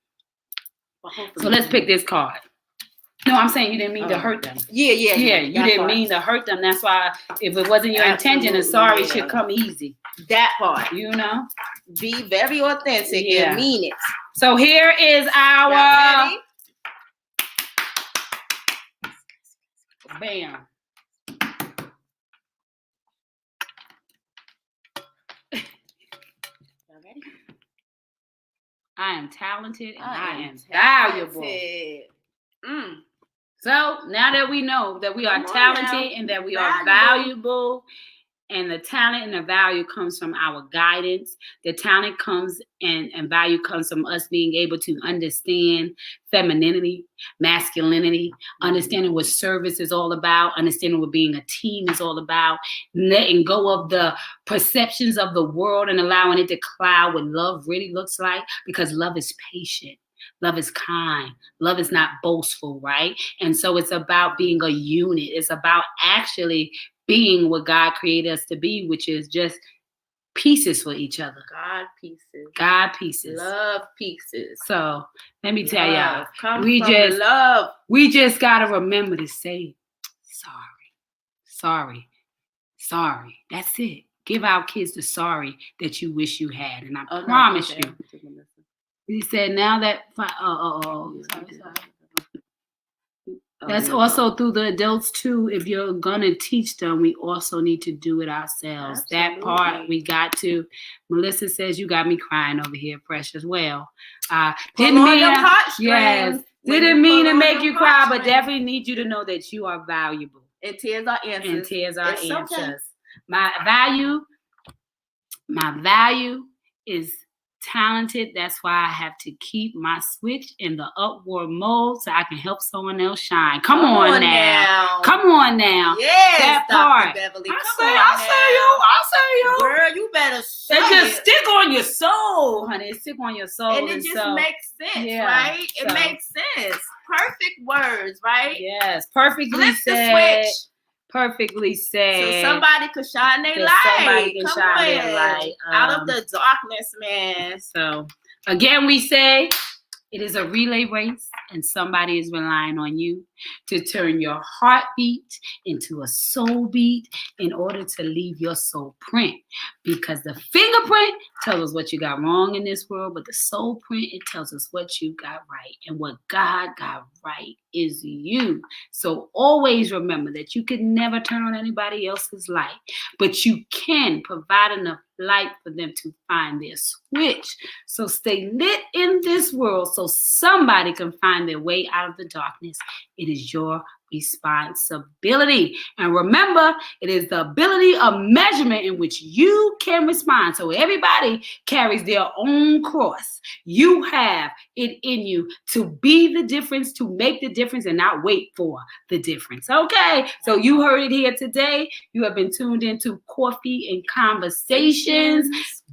So let's pick this card. No, I'm saying you didn't mean to hurt them. Yeah. You didn't mean to hurt them. That's why if it wasn't your intention, a sorry should come easy. That part. Be very authentic and mean it. So here is our Bam. Ready? I am talented and I am valuable. valuable. So now that we know that we are talented and that we are valuable, and the talent and the value comes from our guidance. The talent comes and value comes from us being able to understand femininity, masculinity, understanding what service is all about, understanding what being a team is all about, letting go of the perceptions of the world and allowing it to cloud what love really looks like, because love is patient. Love is kind. Love is not boastful, right? And so it's about being a unit. It's about actually being what God created us to be, which is just pieces for each other. God pieces. God pieces. Love pieces. So let me tell y'all, love. We just gotta remember to say sorry. That's it. Give our kids the sorry that you wish you had, and I promise you. He said, now that sorry. That's also through the adults too. If you're gonna teach them, we also need to do it ourselves. Absolutely. That part we got to. Melissa says you got me crying over here, Precious. Well, didn't mean to make you cry, but definitely need you to know that you are valuable. And tears are answers. Okay. My value is talented. That's why I have to keep my switch in the upward mode so I can help someone else shine. Come on now. Yes, that Dr. part. Beverly. I say you. Girl, you better say it. Just stick on your soul, honey. Stick on your soul. And it just makes sense, right? It makes sense. Perfect words, right? Yes, perfectly Flip said. the switch. Perfectly said. So somebody could shine their light. Somebody can shine their light. Out of the darkness, man. So again, we say it is a relay race, and somebody is relying on you to turn your heartbeat into a soul beat in order to leave your soul print. Because the fingerprint tells us what you got wrong in this world, but the soul print, it tells us what you got right. And what God got right is you. So always remember that you can never turn on anybody else's light, but you can provide enough light for them to find their switch. So stay lit in this world so somebody can find their way out of the darkness. It is your responsibility. And remember, it is the ability of measurement in which you can respond. So everybody carries their own cross. You have it in you to be the difference, to make the difference, and not wait for the difference. Okay, so you heard it here today. You have been tuned into Coffee and Conversations.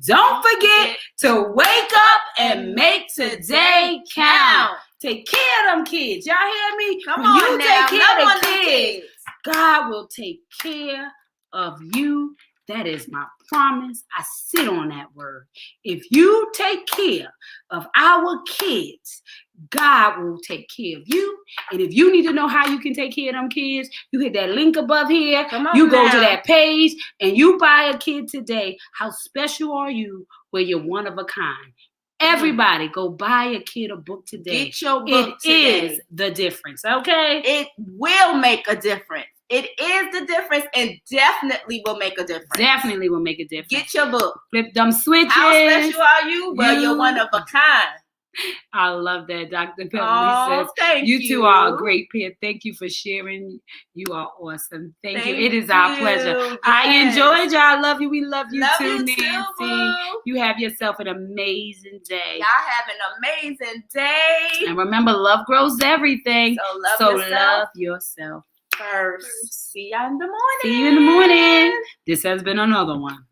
Don't forget to wake up and make today count. Take care of them kids. Y'all hear me? Come on you now. Take care of the kids. God will take care of you. That is my promise. I sit on that word. If you take care of our kids, God will take care of you. And if you need to know how you can take care of them kids, you hit that link above here. You go to that page and you buy a kid today. How special are you where you're one of a kind? Everybody, go buy a kid a book today. Get your book today. It is the difference, okay? It will make a difference. It is the difference and definitely will make a difference. Definitely will make a difference. Get your book. Flip them switches. How special are you? Well, you're one of a kind. I love that, Dr. Beverly says. Thank you two are a great pair. Thank you for sharing. You are awesome. Thank you. It is our pleasure. Yes. I enjoyed y'all. I love you. We love you too, Nancy. You have yourself an amazing day. Y'all have an amazing day. And remember, love grows everything. So love yourself first. See y'all in the morning. See you in the morning. This has been another one.